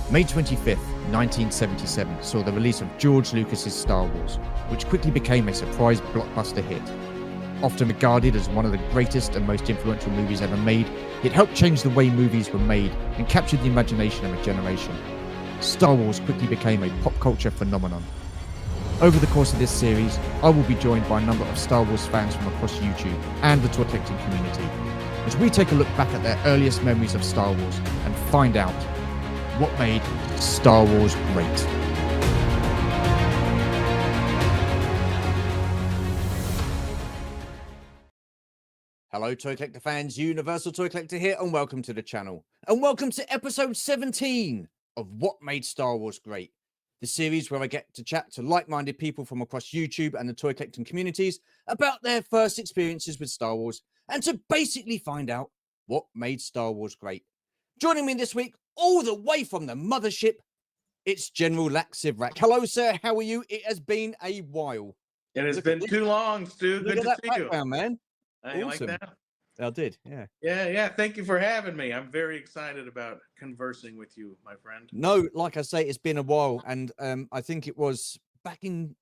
May 25th, 1977 saw the release of George Lucas's Star Wars, which quickly became a surprise blockbuster hit. Often regarded as one of the greatest and most influential movies ever made, it helped change the way movies were made and captured the imagination of a generation. Star Wars quickly became a pop culture phenomenon. Over the course of this series, I will be joined by a number of Star Wars fans from across YouTube and the toy collecting community, as we take a look back at their earliest memories of Star Wars and find out what made Star Wars great. Hello Toy Collector fans, Universal Toy Collector here, and welcome to the channel. And welcome to episode 17 of What Made Star Wars Great, the series where I get to chat to like-minded people from across YouTube and the toy collecting communities about their first experiences with Star Wars and to basically find out what made Star Wars great. Joining me this week, all the way from the mothership, it's General Lak Sivrak. Hello, sir. How are you? It has been a while. It has been too long, Stu. Look Good at to that see background, you. man. I like Awesome. that. I did, yeah. Yeah. Thank you for having me. I'm very excited about conversing with you, my friend. No, like I say, it's been a while, and I think it was back in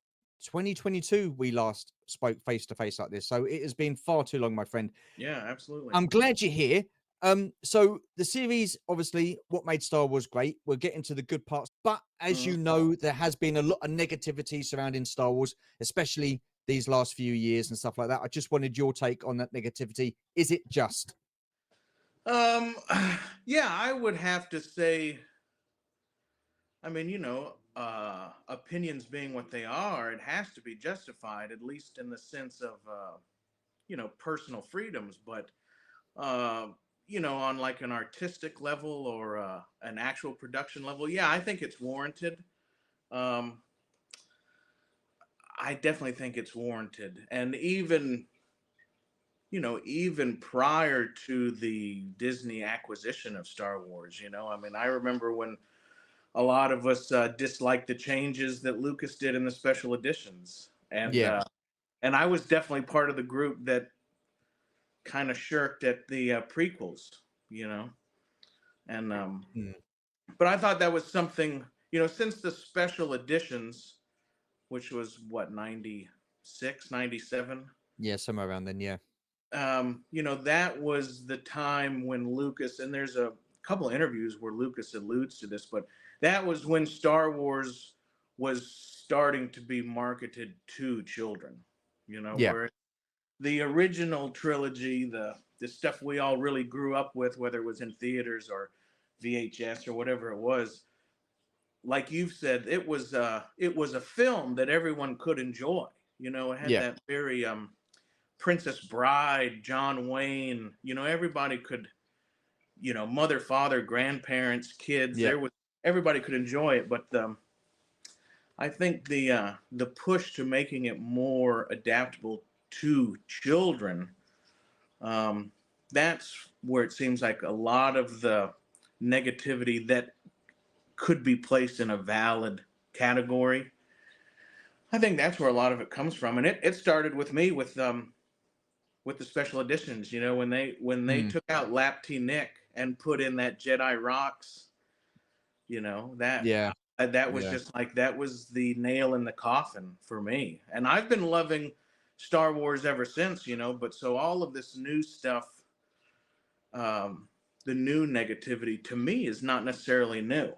2022 we last spoke face to face like this. So it has been far too long, my friend. Yeah, absolutely. I'm glad you're here. So the series, obviously, what made Star Wars great. We'll get into the good parts, but as you know, there has been a lot of negativity surrounding Star Wars, especially these last few years and stuff like that. I just wanted your take on that negativity. Is it just? Yeah, I would have to say, I mean, opinions being what they are, it has to be justified, at least in the sense of, personal freedoms. But, on like an artistic level or an actual production level, yeah, I think it's warranted. Um, I definitely think it's warranted. And even prior to the Disney acquisition of Star Wars, I mean, I remember when a lot of us disliked the changes that Lucas did in the special editions. And I was definitely part of the group that kind of shirked at the prequels, you know. And but I thought that was something, since the special editions, which was what, 96, 97. Yeah, somewhere around then, yeah. That was the time when Lucas, and there's a couple of interviews where Lucas alludes to this, but that was when Star Wars was starting to be marketed to children, where the original trilogy, the stuff we all really grew up with, whether it was in theaters or VHS or whatever it was, like you've said, it was a film that everyone could enjoy. It had that very Princess Bride, John Wayne, everybody could, mother, father, grandparents, kids, everybody could enjoy it. But I think the push to making it more adaptable to children, that's where it seems like a lot of the negativity that could be placed in a valid category. I think that's where a lot of it comes from. And it started with me with the special editions, when they took out Lap T Nick and put in that Jedi Rocks, that was just like, that was the nail in the coffin for me. And I've been loving Star Wars ever since, but so all of this new stuff, the new negativity to me is not necessarily new.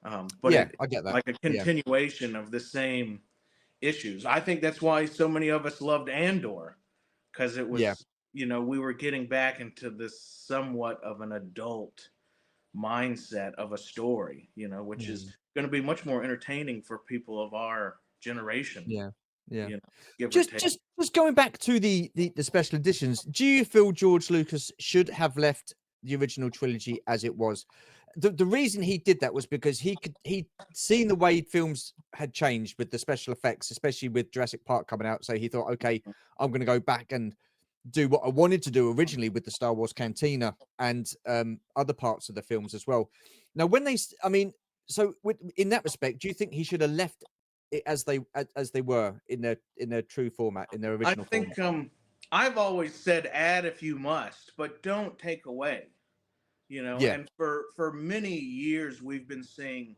But I get that. Like a continuation of the same issues. I think that's why so many of us loved Andor, because it was, we were getting back into this somewhat of an adult mindset of a story, which is going to be much more entertaining for people of our generation. Just going back to the special editions, do you feel George Lucas should have left the original trilogy as it was? The reason he did that was because he'd seen the way films had changed with the special effects, especially with Jurassic Park coming out. So he thought, okay, I'm going to go back and do what I wanted to do originally with the Star Wars Cantina and other parts of the films as well. Now, in that respect, do you think he should have left it as they were in their true format, in their original format? I've always said add if you must, but don't take away. Yeah. and for many years we've been seeing,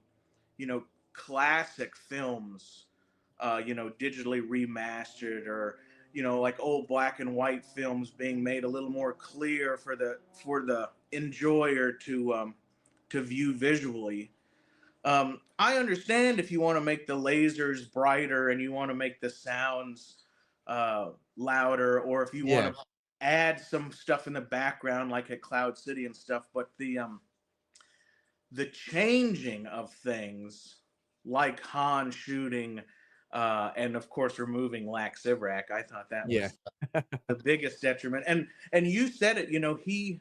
you know, classic films, digitally remastered, or like old black and white films being made a little more clear for the enjoyer to view visually. I understand if you want to make the lasers brighter and you want to make the sounds louder, or if you want Yeah. to add some stuff in the background like at Cloud City and stuff. But the changing of things, like Han shooting, and of course removing Lak Sivrak, I thought that Yeah. was the biggest detriment. And you said it,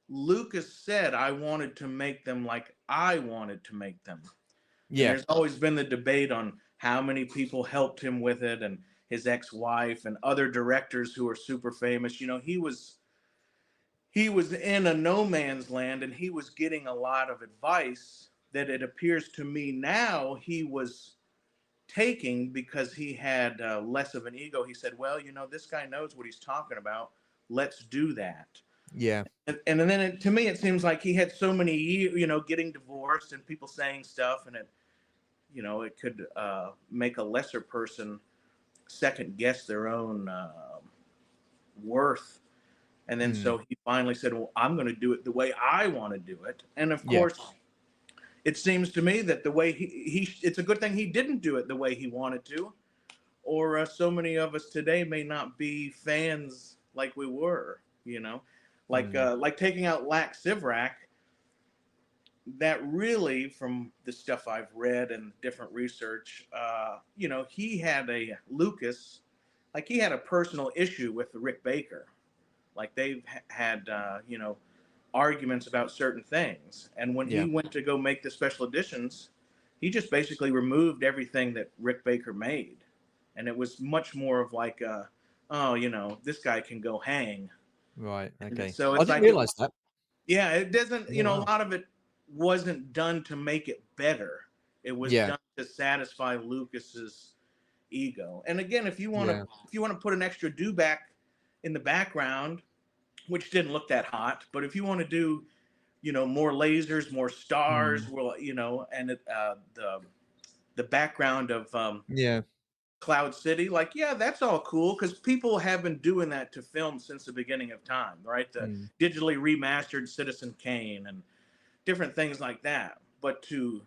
Lucas said, I wanted to make them like I wanted to make them. And Yeah. there's always been the debate on how many people helped him with it, and his ex-wife and other directors who are super famous. He was in a no man's land, and he was getting a lot of advice that it appears to me now he was taking because he had less of an ego. He said, well, this guy knows what he's talking about. Let's do that. Yeah. And then to me, it seems like he had so many years, getting divorced and people saying stuff, and it could make a lesser person second guess their own worth. And then Mm. so he finally said, well, I'm going to do it the way I want to do it. And of Yeah. course, it seems to me that the way it's a good thing he didn't do it the way he wanted to, or so many of us today may not be fans like we were, Mm. like taking out Lak Sivrak. That really, from the stuff I've read and different research, he had he had a personal issue with Rick Baker. Like they've had, arguments about certain things. And when he Yeah. went to go make the special editions, he just basically removed everything that Rick Baker made. And it was much more of like, oh, this guy can go hang. Right. And Okay. so I it's didn't like, realize that. yeah, it doesn't, Yeah. a Wow. lot of it wasn't done to make it better. It was Yeah. done to satisfy Lucas's ego. And again, Yeah. if you want to put an extra dewback in the background, which didn't look that hot, but if you want to do, more lasers, more stars, Mm. well, and the background of Yeah. Cloud City, like, yeah, that's all cool because people have been doing that to film since the beginning of time, right? The Mm. digitally remastered Citizen Kane and different things like that. But to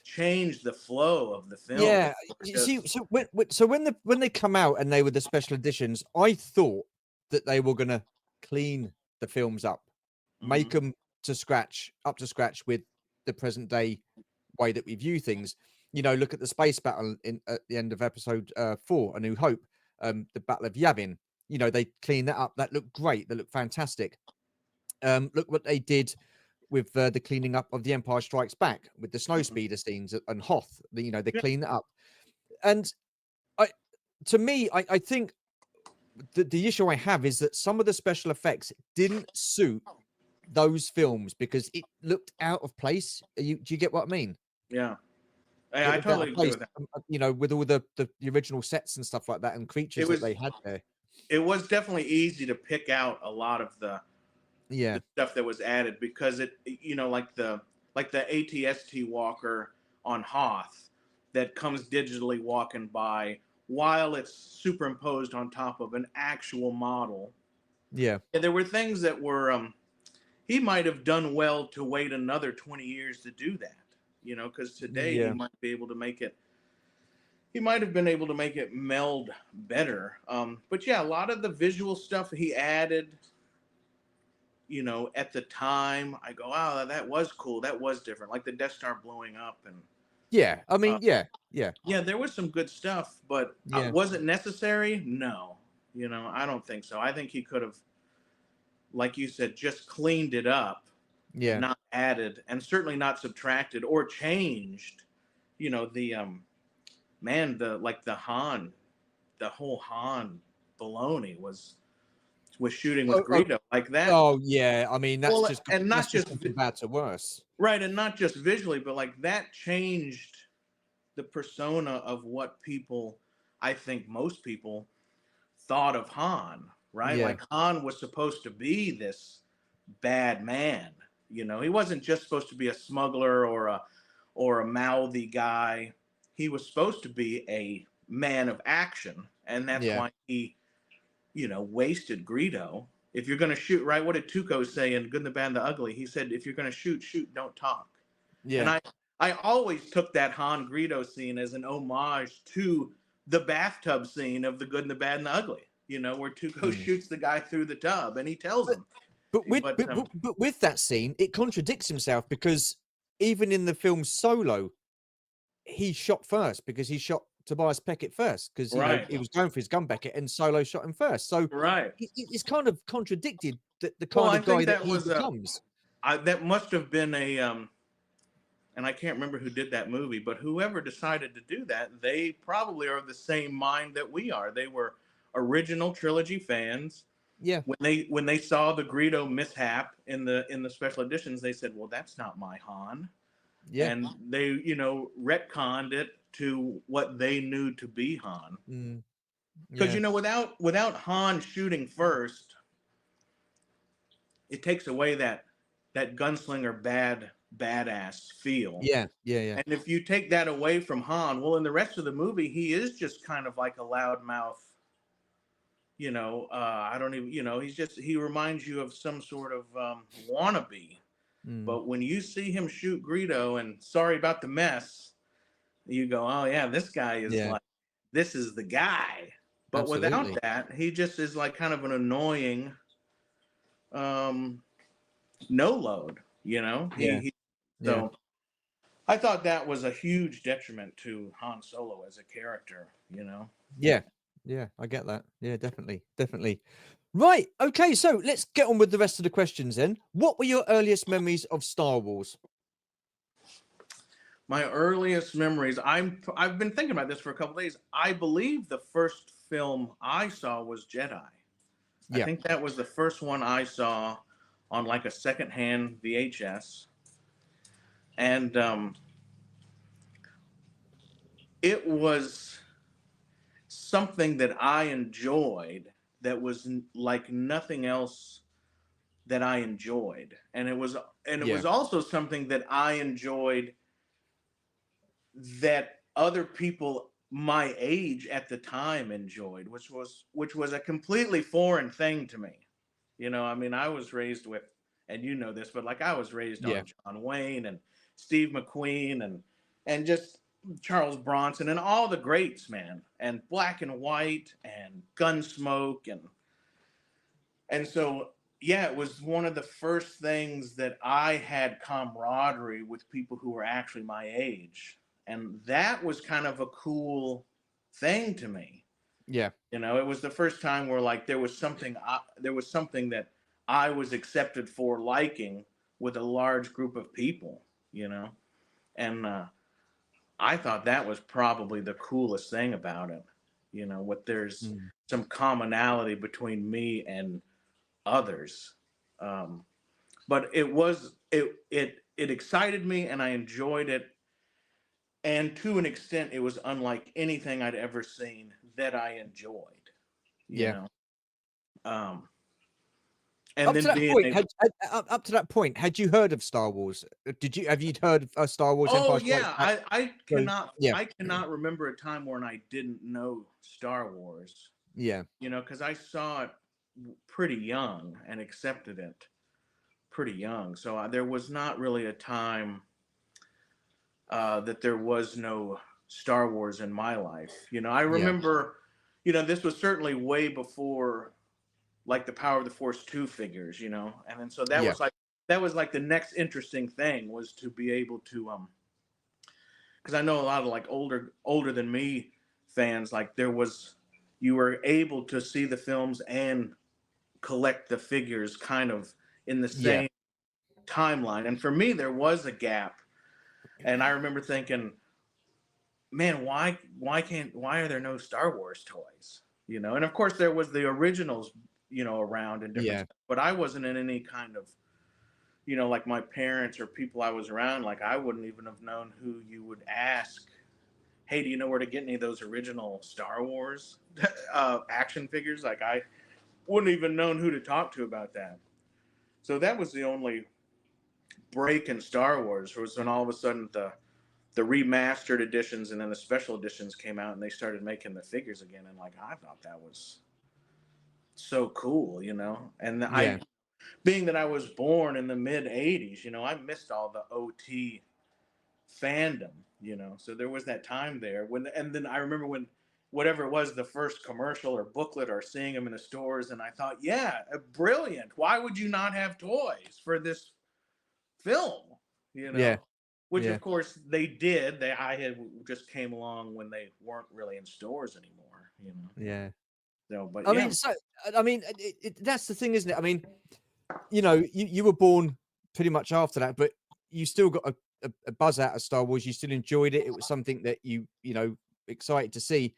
change the flow of the film, Yeah. You see, just when they come out and they were the special editions, I thought that they were gonna clean the films up, make mhm. them up to scratch with the present day way that we view things. Look at the space battle at the end of episode 4, A New Hope, the Battle of Yavin. They cleaned that up. That looked great. That looked fantastic. Look what they did with the cleaning up of The Empire Strikes Back with the Mhm. snowspeeder scenes and Hoth. They Yeah. cleaned that up. And I, to me, I think the issue I have is that some of the special effects didn't suit those films because it looked out of place. Do you get what I mean? Yeah. It I looked out totally of agree place, with that. with all the original sets and stuff like that and It creatures that was they had there. it was definitely easy to pick out a lot of Yeah, the stuff that was added because like the ATST walker on Hoth that comes digitally walking by while it's superimposed on top of an actual model. yeah, And there were things that were he might have done well to wait another 20 years to do that. Because today yeah. he might have been able to make it meld better. But yeah, a lot of the visual stuff he added, at the time, I go, oh, that was cool. That was different. Like the Death Star blowing up. And Yeah, I uh, mean, yeah, yeah, yeah, there was some good stuff, but yeah, was it necessary? No. I don't think so. I think he could have, like you said, just cleaned it up and yeah. not added, and certainly not subtracted or changed, the man, the whole Han baloney was shooting with Oh, oh, Greedo like that. oh, yeah. I mean, Well, and that's not just just gone from bad to worse. right, and not just visually, but like that changed the persona of what people, I think most people thought of Han, right? Yeah, Like Han was supposed to be this bad man. He wasn't just supposed to be a smuggler or a mouthy guy. He was supposed to be a man of action, and that's Yeah. why he, wasted Greedo. If you're going to shoot, right? What did Tuco say in Good and the Bad and the Ugly? He said, "If you're going to shoot, shoot, don't talk." And Yeah. I always took that Han Greedo scene as an homage to the bathtub scene of the Good and the Bad and the Ugly. Where Tuco Mm. shoots the guy through the tub, and he tells But him, but with but but with that scene, it contradicts himself because even in the film Solo, he shot first because he shot Tobias Beckett first because right, he was going for his gun Beckett and Solo shot him first. So right. it's kind of contradicted the Well, kind I of guy think that that he was becomes. that must have been a and I can't remember who did that movie, but whoever decided to do that, they probably are of the same mind that we are. They were original trilogy fans. Yeah. When they saw the Greedo mishap in the special editions, they said, "Well, that's not my Han," Yeah. and they retconned it to what they knew to be Han. Mm, Because yeah. without Han shooting first, it takes away that gunslinger badass feel. Yeah. Yeah. Yeah. And if you take that away from Han, well, in the rest of the movie, he is just kind of like a loudmouth. I don't even. He reminds you of some sort of wannabe. Mm, But when you see him shoot Greedo, and sorry about the mess, you go, oh yeah, this guy is yeah. like, this is the guy. But without Absolutely. that, he just is like kind of an annoying um, no load. Yeah. He Yeah. so I thought that was a huge detriment to Han Solo as a character. Yeah. Yeah. I get that. Yeah. Definitely. Definitely. Right. Okay. So let's get on with the rest of the questions then. What were your earliest memories of Star Wars? My earliest memories. I've been thinking about this for a couple days. I believe the first film I saw was Jedi. I Yeah. think that was the first one I saw on like a secondhand VHS, and it was something that I enjoyed. That was like nothing else that I enjoyed, and it was Yeah. also something that I enjoyed that other people my age at the time enjoyed, which was a completely foreign thing to me. I mean, I was raised with, and this, but like I was raised Yeah. on John Wayne and Steve McQueen and just Charles Bronson and all the greats, man, and Black and White and Gunsmoke and so yeah, it was one of the first things that I had camaraderie with people who were actually my age. And that was kind of a cool thing to me. Yeah. It was the first time where like there was something that I was accepted for liking with a large group of people, you know. And I thought that was probably the coolest thing about it. What there's Mm, some commonality between me and others. Um, but it excited me and I enjoyed it. And to an extent, it was unlike anything I'd ever seen that I enjoyed. You yeah. know, um, and Up to then that being point, able. up to that point, had you heard of Star Wars? Have you heard of Star Wars Oh Empire Strikes yeah, Back? I So cannot yeah. I cannot remember a time when I didn't know Star Wars. Yeah. Because I saw it pretty young and accepted it pretty young. So there was not really a time that there was no Star Wars in my life. I Yeah. remember, this was certainly way before like the Power of the Force 2 figures, and then so Yeah. that was like the next interesting thing was to be able to because I know a lot of like older than me fans, like you were able to see the films and collect the figures kind of in the Yeah. same timeline. And for me there was a gap. And I remember thinking, man, why are there no Star Wars toys? And of course there was the originals, around in different Yeah. stuff, but I wasn't in any kind of, like my parents or people I was around, like I wouldn't even have known who you would ask, hey, do you know where to get any of those original Star Wars action figures? Like I wouldn't even known who to talk to about that. So that was the only break in Star Wars, was when all of a sudden the remastered editions and then the special editions came out and they started making the figures again, and like I thought that was so cool, you know. And Yeah. I, being that I was born in the mid 80s, you know, I missed all the OT fandom, you know. So there was that time there when, and then I remember when whatever it was, the first commercial or booklet, or seeing them in the stores, and I thought, yeah, brilliant. Why would you not have toys for this film? You Yeah. know, which Yeah. of course they did. I had just came along when they weren't really in stores anymore. You know, Yeah. so but I yeah, mean, so I mean, that's the thing, isn't it? I mean, you know, you were born pretty much after that, but you still got a buzz out of Star Wars. You still enjoyed it. It was something that you know, excited to see.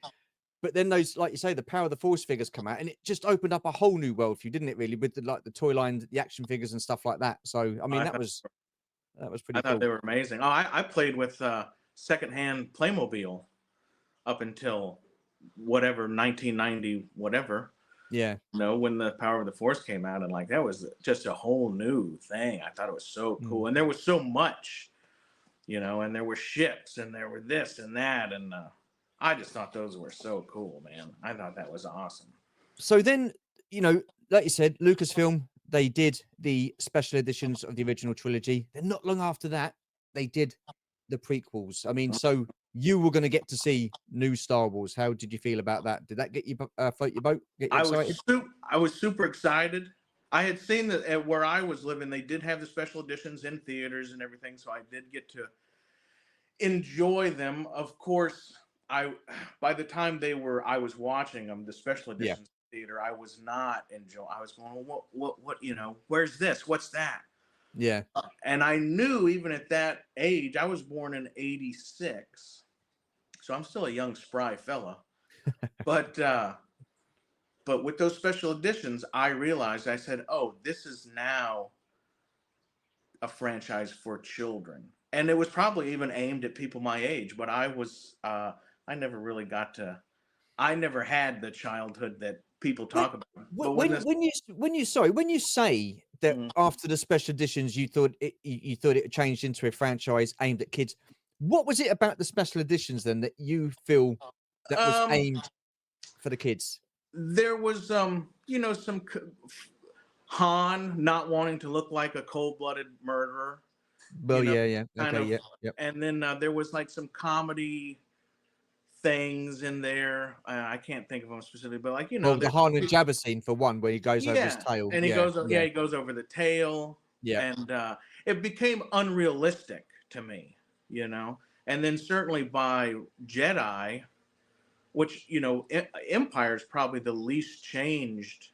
But then those, like you say, the Power of the Force figures come out, and it just opened up a whole new world for you, didn't it? Really, with the like the toy line, the action figures and stuff like that. So, I mean, I that was I pretty thought cool. they were amazing. Oh, I played with secondhand Playmobil up until whatever 1990 whatever. Yeah. You know, when the Power of the Force came out, and like that was just a whole new thing. I thought it was so Mm. cool, and there was so much, you know, and there were ships, and there were this and that, and I just thought those were so cool, man. I thought that was awesome. So then, you know, like you said, Lucasfilm, they did the special editions of the original trilogy. Then not long after that, they did the prequels. I mean, so you were going to get to see new Star Wars. How did you feel about that? Did that get you float your boat? Get you excited? I was super excited. I had seen that at where I was living, they did have the special editions in theaters and everything, so I did get to enjoy them. Of course, I by the time I was watching them, the special Yeah, editions theater, I was not enjoying. I was going, well, what, you know, where's this? What's that? yeah, And I knew even at that age, I was born in '86, so I'm still a young spry fella. But with those special editions, I realized, I said, oh, this is now a franchise for children. And it was probably even aimed at people my age, but I never really got to, I never had the childhood that people when talk about. But when this, when you say that mm, after the special editions you thought it changed into a franchise aimed at kids, what was it about the special editions then that you feel that was um, aimed for the kids? there was, you know, Han not wanting to look like a cold-blooded murderer, you Well, know, yeah, yeah, kind okay, of, yeah, yep. and then there was like some comedy things in there. I can't think of them specifically, but like, you know, Well, the there's Han and Jabba scene for one, where he goes over his yeah, tail. and Yeah, yeah, yeah, he goes over the tail, yeah, and it became unrealistic to me, you know. And then certainly by Jedi, which, you know, Empire is probably the least changed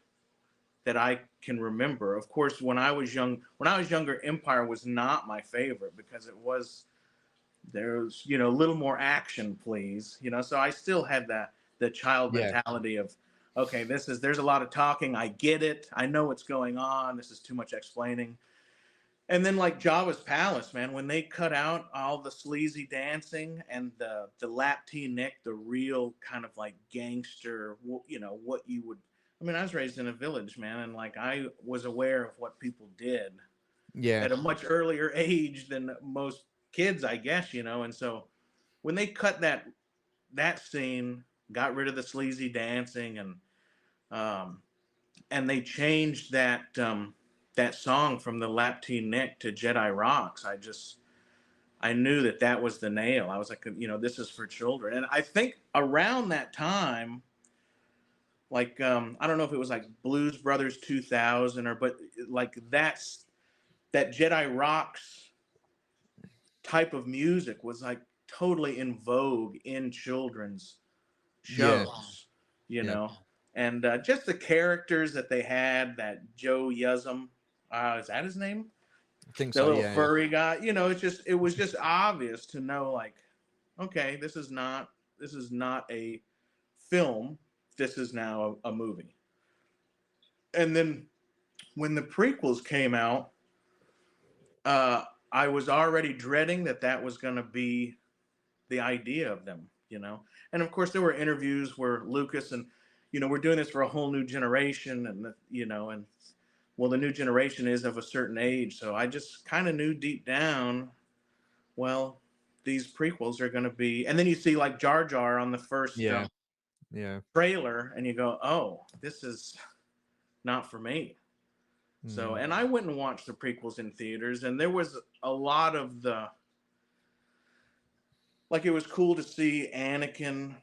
that I can remember. Of course, when I was younger, Empire was not my favorite because it was, there's, you know, a little more action, please, you know. So I still had the child yeah, mentality of, okay, there's a lot of talking, I get it, I know what's going on, this is too much explaining. And then like Java's Palace, man, when they cut out all the sleazy dancing and the lap Nick, the real kind of like gangster, you know, what you would, I mean, I was raised in a village, man, and like I was aware of what people did yeah, at a much earlier age than most kids, I guess, you know. And so when they cut that scene, got rid of the sleazy dancing, um, and they changed that song from the Lap Nick to Jedi Rocks, I knew that was the nail. I was like, you know, this is for children. And I think around that time, like I don't know if it was like Blues Brothers 2000, or but like that Jedi Rocks type of music was like totally in vogue in children's yeah, shows, you yeah. know. And just the characters that they had, that Joe Yuzum, is that his name? I think The so. little Yeah, yeah, furry guy, you know. It was just obvious to know, like, okay, this is not a film, this is now a movie. And then when the prequels came out, uh, I was already dreading that was going to be the idea of them, you know. And of course, there were interviews where Lucas and, you know, we're doing this for a whole new generation, and you know, and well, the new generation is of a certain age, so I just kind of knew deep down, well, these prequels are going to be, and then you see like Jar Jar on the first Yeah. Yeah. trailer, and you go, oh, this is not for me. So, Mm. and I went and watched the prequels in theaters, and there was a lot of the, like, it was cool to see Anakin,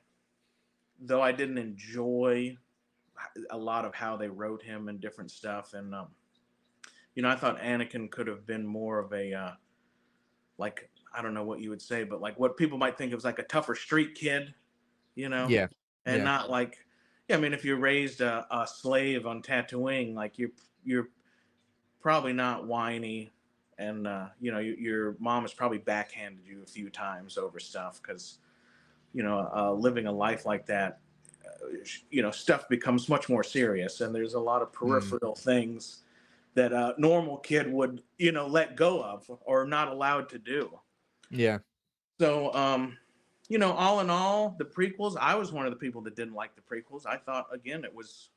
though I didn't enjoy a lot of how they wrote him and different stuff. And, I thought Anakin could have been more of a, like, I don't know what you would say, but like what people might think of as like a tougher street kid, you know, Yeah. and Yeah. not like, yeah, I mean, if you raised a slave on Tatooine, like you're probably not whiny, and your mom has probably backhanded you a few times over stuff because living a life like that, stuff becomes much more serious, and there's a lot of Mm. peripheral things that a normal kid would let go of or not allowed to do. Yeah. So all in all, the prequels, I was one of the people that didn't like the prequels. I thought, again, it was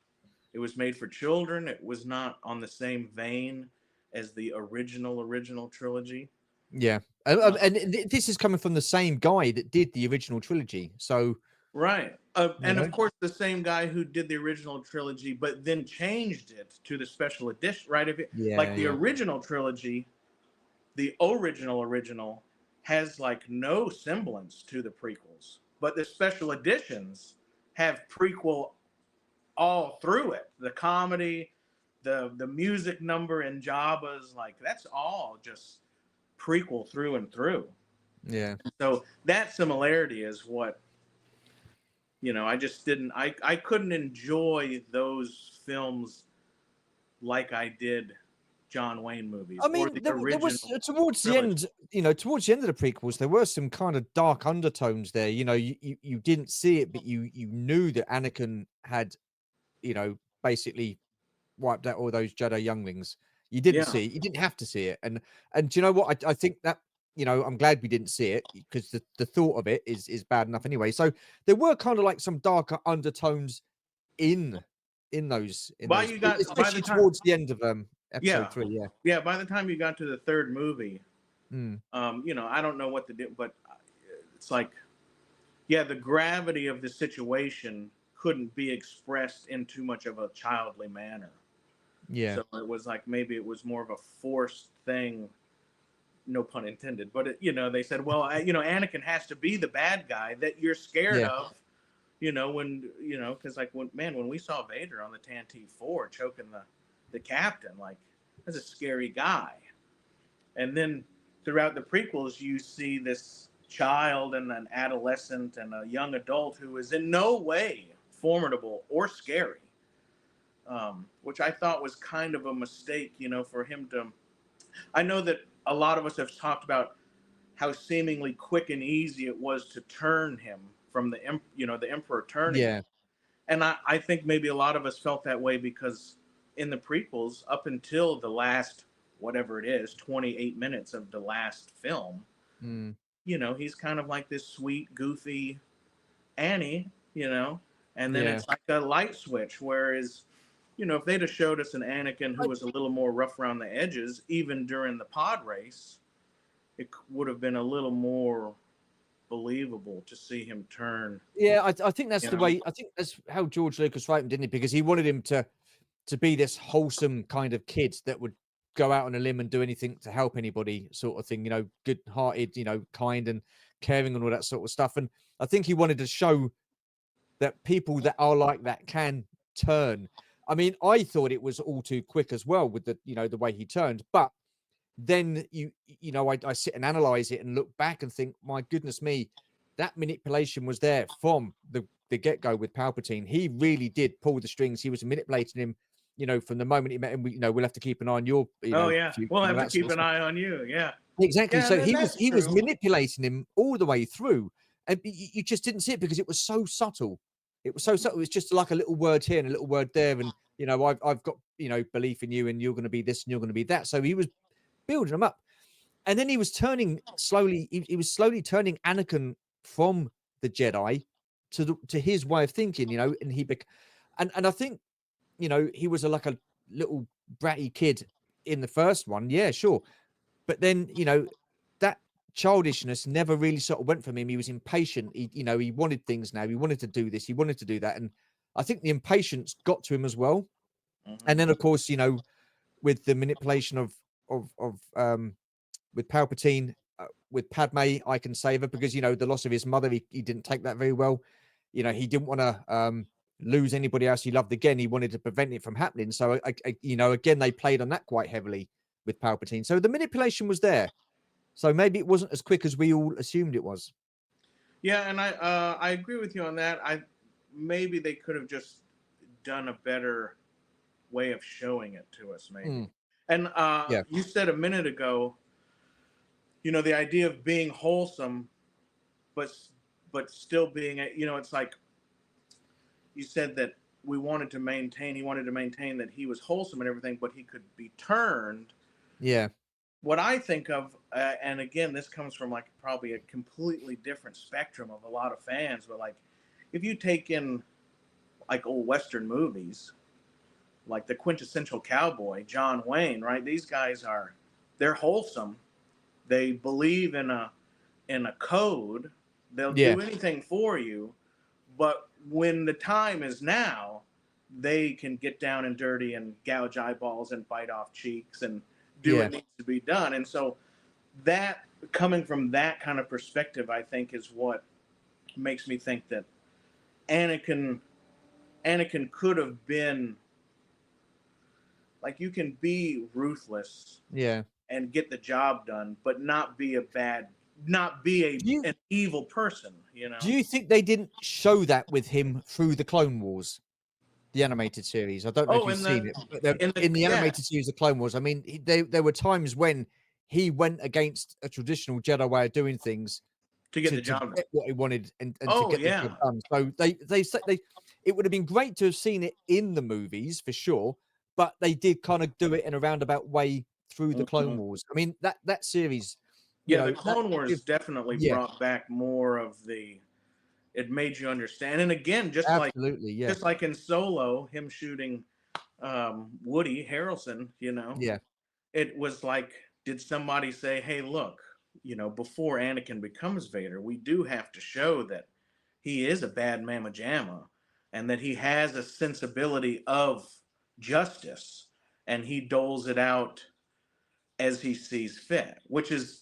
made for children. It was not on the same vein as the original trilogy. Yeah. Uh, This is coming from the same guy that did the original trilogy. So, right. you And know, of course, the same guy who did the original trilogy, but then changed it to the special edition, right? If it, like yeah, the yeah. original trilogy, the original has like no semblance to the prequels, but the special editions have prequel all through it. The comedy, the music number in Jabba's, like that's all just prequel through and through. Yeah. So that similarity is what I just didn't. I couldn't enjoy those films like I did John Wayne movies I or mean, the there was original towards the trilogy. end, towards the end of the prequels, there were some kind of dark undertones there. You didn't see it, but you knew that Anakin had, basically wiped out all those Jedi younglings. You didn't Yeah. see it. You didn't have to see it. And do you know what? I think that, I'm glad we didn't see it because the thought of it is bad enough anyway. So there were kind of like some darker undertones in By you got by the especially time, towards the end of yeah, episode 3. Yeah. yeah. By the time you got to the third movie, Mm. I don't know what to do, but it's like, yeah, the gravity of the situation couldn't be expressed in too much of a childly manner. Yeah. So it was like maybe it was more of a forced thing, no pun intended. But they said, well, Anakin has to be the bad guy that you're scared Yeah. of. Because like when we saw Vader on the Tantive 4 choking the captain, like that's a scary guy. And then throughout the prequels, you see this child and an adolescent and a young adult who is in no way formidable or scary, which I thought was kind of a mistake, for him to. I know that a lot of us have talked about how seemingly quick and easy it was to turn him from the emperor turning him. Yeah. And I think maybe a lot of us felt that way because in the prequels, up until the last, whatever it is, 28 minutes of the last film, Mm. he's kind of like this sweet, goofy Annie, and then Yeah. it's like a light switch. Whereas, if they'd have showed us an Anakin who I was a little more rough around the edges, even during the pod race, it would have been a little more believable to see him turn, Yeah, I think that's you the know? way. I think that's how George Lucas wrote him, didn't he? Because he wanted him to be this wholesome kind of kid that would go out on a limb and do anything to help anybody, sort of thing. Good-hearted, kind and caring and all that sort of stuff. And I think he wanted to show that people that are like that can turn. I mean, I thought it was all too quick as well with the way he turned, but then I sit and analyze it and look back and think, my goodness me, that manipulation was there from the get-go with Palpatine. He really did pull the strings. He was manipulating him, from the moment he met him. We'll have to keep an eye on your, Oh yeah, future we'll and all have to that sort keep of an stuff. eye on you. Yeah, Exactly. yeah, So and he was that's he was true. manipulating him all the way through, and you just didn't see it because it was so subtle. It was so subtle. It was just like a little word here and a little word there, and I've got belief in you, and you're going to be this and you're going to be that. So he was building them up. And then he was turning slowly. He was slowly turning Anakin from the Jedi to his way of thinking, and he and I think he was like a little bratty kid in the first one, yeah, sure. But then, that childishness never really sort of went from him. He was impatient. He wanted things now. He wanted to do this. He wanted to do that. And I think the impatience got to him as well. And then, of course, with the manipulation of with Palpatine, with Padme, I can save her because, the loss of his mother, he didn't take that very well. He didn't want to lose anybody else he loved again. He wanted to prevent it from happening. So, again, they played on that quite heavily with Palpatine. So the manipulation was there. So maybe it wasn't as quick as we all assumed it was. Yeah, and I agree with you on that. Maybe they could have just done a better way of showing it to us, maybe. And Yeah. you said a minute ago, the idea of being wholesome, but still being, it's like you said that he wanted to maintain that he was wholesome and everything, but he could be turned. Yeah. What I think of, and again, this comes from like probably a completely different spectrum of a lot of fans, but like if you take in like old Western movies, like the quintessential cowboy, John Wayne, right? These guys they're wholesome. They believe in a code. They'll Yeah. do anything for you, but when the time is now, they can get down and dirty and gouge eyeballs and bite off cheeks and do what needs to be done. And so that coming from that kind of perspective, I think, is what makes me think that Anakin could have been like, you can be ruthless Yeah. and get the job done, but not be an evil person, Do you think they didn't show that with him through the Clone Wars, the animated series? I don't know if Oh, you've seen it, but in the yeah, animated series of Clone Wars, I mean, there were times when he went against a traditional Jedi way of doing things to get to the job done. get what he wanted and to Oh get the yeah. job done. So it would have been great to have seen it in the movies for sure, but they did kind of do it in a roundabout way through the Clone Wars. I mean, that series, Yeah, the Clone Wars definitely yeah, brought back more of it made you understand. And again, absolutely, yeah, just like in Solo, him shooting Woody Harrelson, yeah, it was like, did somebody say, hey, look, before Anakin becomes Vader, we do have to show that he is a bad mamma jamma and that he has a sensibility of justice and he doles it out as he sees fit, which is,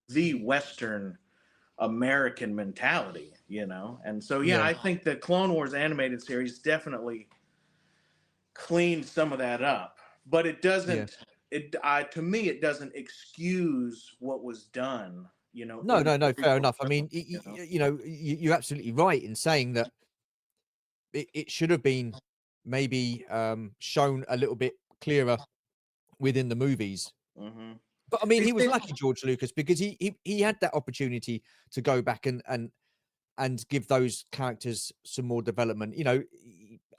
the Western American mentality, And so, yeah, yeah, I think the Clone Wars animated series definitely cleaned some of that up, but it yeah. doesn't. To me, it doesn't excuse what was done. No, In no, the no, fair prequel enough. I mean, trilogy, you're absolutely right in saying that it should have been maybe shown a little bit clearer within the movies. Mm-hmm. But I mean, It he was seems- lucky, George Lucas, because he had that opportunity to go back and give those characters some more development.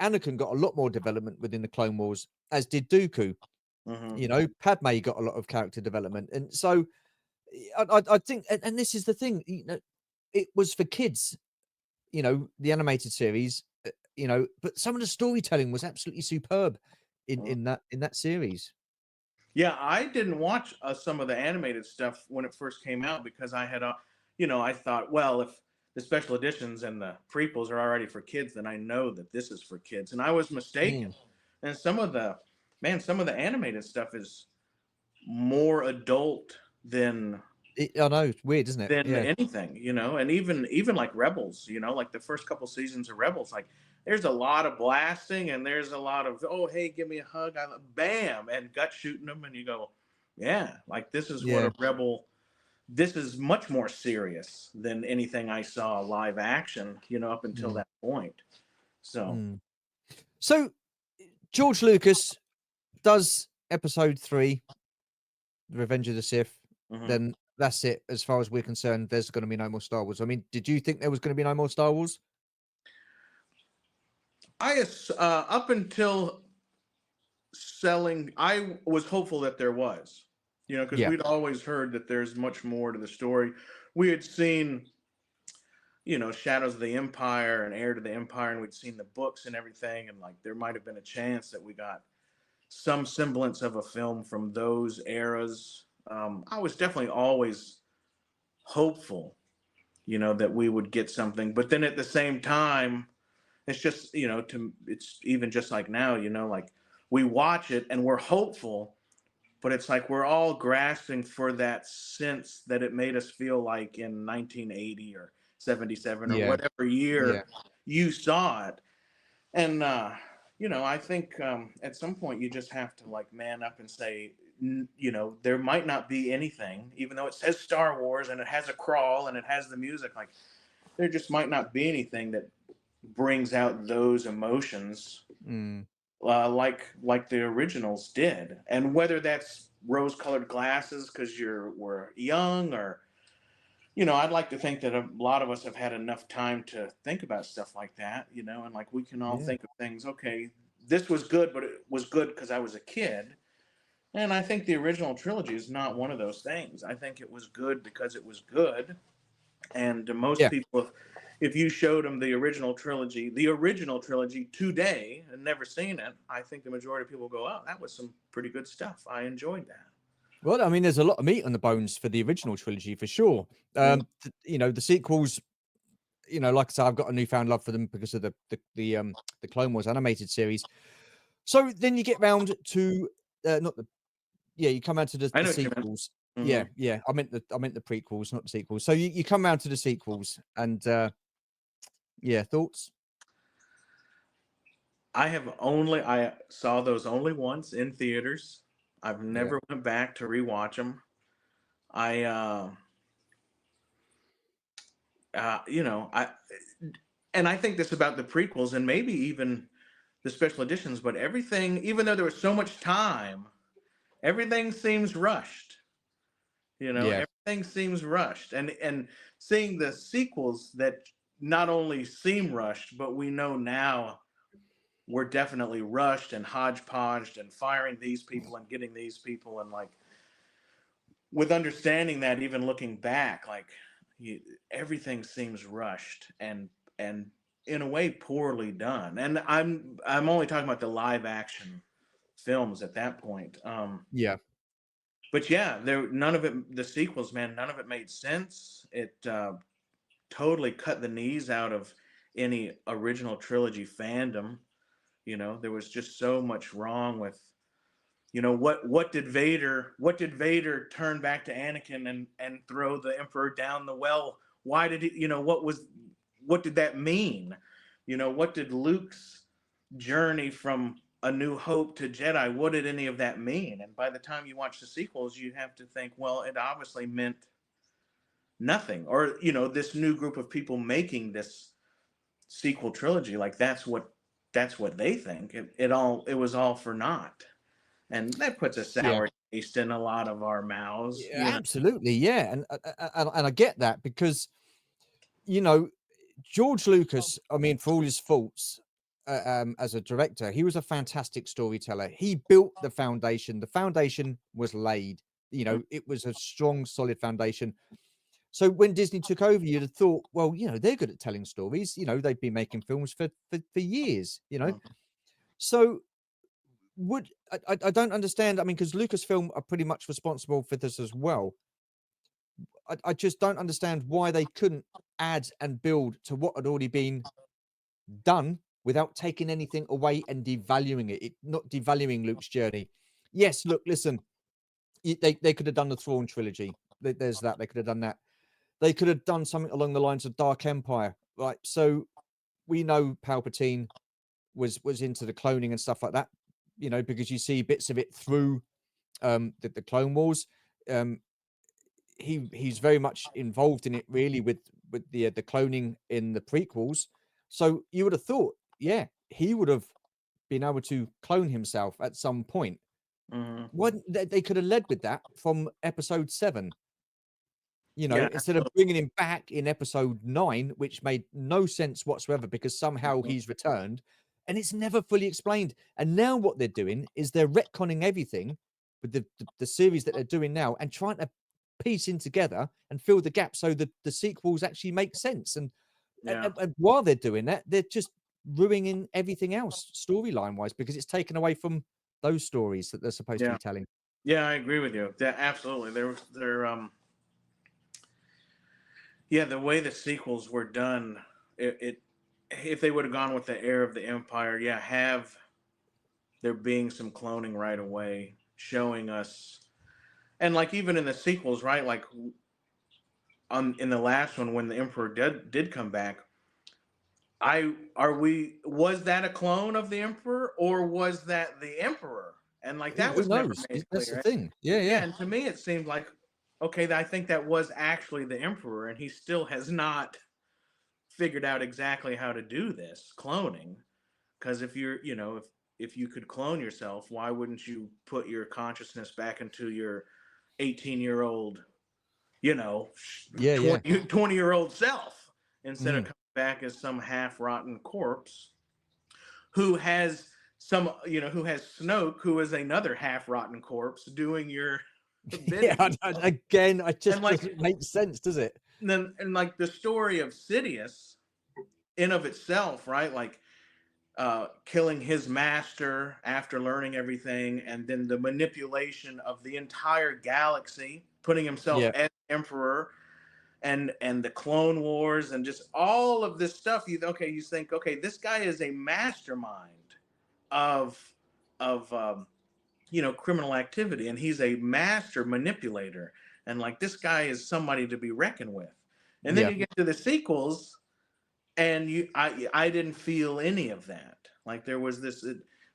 Anakin got a lot more development within the Clone Wars, as did Dooku. Mhm. Padme got a lot of character development, and so I think, and this is the thing, it was for kids. The animated series, but some of the storytelling was absolutely superb in that series. Yeah, I didn't watch some of the animated stuff when it first came out because I had, I thought, well, if the special editions and the prequels are already for kids, then I know that this is for kids, and I was mistaken. Mm. And some of the animated stuff is more adult I know it's weird, isn't it? than Yeah, anything, and even like Rebels, like the first couple seasons of Rebels, like there's a lot of blasting and there's a lot of, oh, hey, give me a hug, bam, and gut shooting them, and you go, yeah, like this is what yeah. a rebel. This is much more serious than anything I saw live action, up until Mm, that point. So, mm. So George Lucas does episode 3, The Revenge of the Sith, mhm. then that's it. As far as we're concerned, there's going to be no more Star Wars. I mean, did you think there was going to be no more Star Wars? Up until selling, I was hopeful that there was, because Yeah. we'd always heard that there's much more to the story. We had seen, Shadows of the Empire and Heir to the Empire, and we'd seen the books and everything, and like there might have been a chance that we got some semblance of a film from those eras. I was definitely always hopeful, that we would get something. But then at the same time, it's just, it's even just like now, like we watch it and we're hopeful, but it's like we're all grasping for that sense that it made us feel like in 1980 or 77 or Yeah, whatever yeah, year you saw it. And, I think at some point you just have to like man up and say, there might not be anything, even though it says Star Wars and it has a crawl and it has the music, like there just might not be anything that brings out those emotions mm, like the originals did. And whether that's rose-colored glasses because we're young, or I'd like to think that a lot of us have had enough time to think about stuff like that, and like we can all yeah, think of things. Okay, this was good, but it was good because I was a kid. And I think the original trilogy is not one of those things. I think it was good because it was good. And to most yeah. people, if you showed them the original trilogy today and never seen it, I think the majority of people go, "Oh, that was some pretty good stuff. I enjoyed that." Well, I mean, there's a lot of meat on the bones for the original trilogy for sure. Mm. The sequels, like I said, I've got a newfound love for them because of the Clone Wars animated series. So then you get round to not the yeah, you come round to the I the know what you meant. sequels. Hmm. Yeah. I meant the prequels, not the sequels. So you come round to the sequels, and yeah, thoughts? I saw those only once in theaters. I've Yeah, never went back to rewatch them. I, I, and I think this about the prequels and maybe even the special editions, but everything, even though there was so much time, everything seems rushed. yeah, Everything seems rushed, and seeing the sequels that not only seem rushed, but we know now were definitely rushed and hodgepodged and firing these people and getting these people, and like with understanding that, even looking back, like you, everything seems rushed and in a way poorly done. And I'm only talking about the live action films at that point. yeah, But yeah, there none of it. The sequels, man, none of it made sense. It totally cut the knees out of any original trilogy fandom. There was just so much wrong with. What did Vader turn back to Anakin and throw the Emperor down the well? Why did he? What did that mean? What did Luke's journey from A New Hope to Jedi, what did any of that mean? And by the time you watch the sequels, you have to think, well, it obviously meant nothing. Or, this new group of people making this sequel trilogy, like that's what they think. It was all for naught. And that puts a yeah. sour taste in a lot of our mouths, Yeah, absolutely, yeah, and I get that because, you know, George Lucas, I mean, for all his faults, as a director, he was a fantastic storyteller. He built the foundation. The foundation was laid. It was a strong, solid foundation. So when Disney took over, you'd have thought, well, they're good at telling stories. They've been making films for years. Mhm. So would I don't understand. I mean, because Lucasfilm are pretty much responsible for this as well. I just don't understand why they couldn't add and build to what had already been done without taking anything away and devaluing it, not devaluing Luke's journey. Yes, look, listen, they could have done the Thrawn trilogy. There's that. They could have done that. They could have done something along the lines of Dark Empire, right? So we know Palpatine was into the cloning and stuff like that, because you see bits of it through the Clone Wars. Um, he's very much involved in it, really, with the cloning in the prequels. So you would have thought, yeah, he would have been able to clone himself at some point. Mhm. Why they could have led with that from episode 7, Yeah, instead of bringing him back in episode 9, which made no sense whatsoever because somehow absolutely. he's returned and it's never fully explained. And now what they're doing is they're retconning everything with the series that they're doing now and trying to piece in together and fill the gap so that the sequels actually make sense. And, Yeah. and while they're doing that, they're just ruining everything else storyline wise because it's taken away from those stories that they're supposed to Yeah. be telling. Yeah, I agree with you. That absolutely. They're yeah, the way the sequels were done, it if they would have gone with the heir of the empire, yeah, have there being some cloning right away, showing us, and like even in the sequels, right? Like on in the last one when the emperor did come back, was that a clone of the emperor or was that the emperor? And like that Who was never knows? made That's the clear. thing. Yeah, Yeah, yeah, and to me it seemed like okay, I think that was actually the emperor, and he still has not figured out exactly how to do this cloning. Because if you're, if you could clone yourself, why wouldn't you put your consciousness back into your 18-year-old, you know, yeah, yeah. 20-year-old self instead of Mm. coming back as some half rotten corpse who has who has Snoke, who is another half rotten corpse doing your Yeah, bidding. again, it And just like doesn't make sense, does it? then and like the story of Sidious in of itself, right? Like killing his master after learning everything, and then the manipulation of the entire galaxy, putting himself Yeah, as emperor, and the Clone Wars, and just all of this stuff. You think, okay, this guy is a mastermind of of criminal activity, and he's a master manipulator, and like this guy is somebody to be reckoned with. And then yeah, you get to the sequels, and I didn't feel any of that. Like there was this,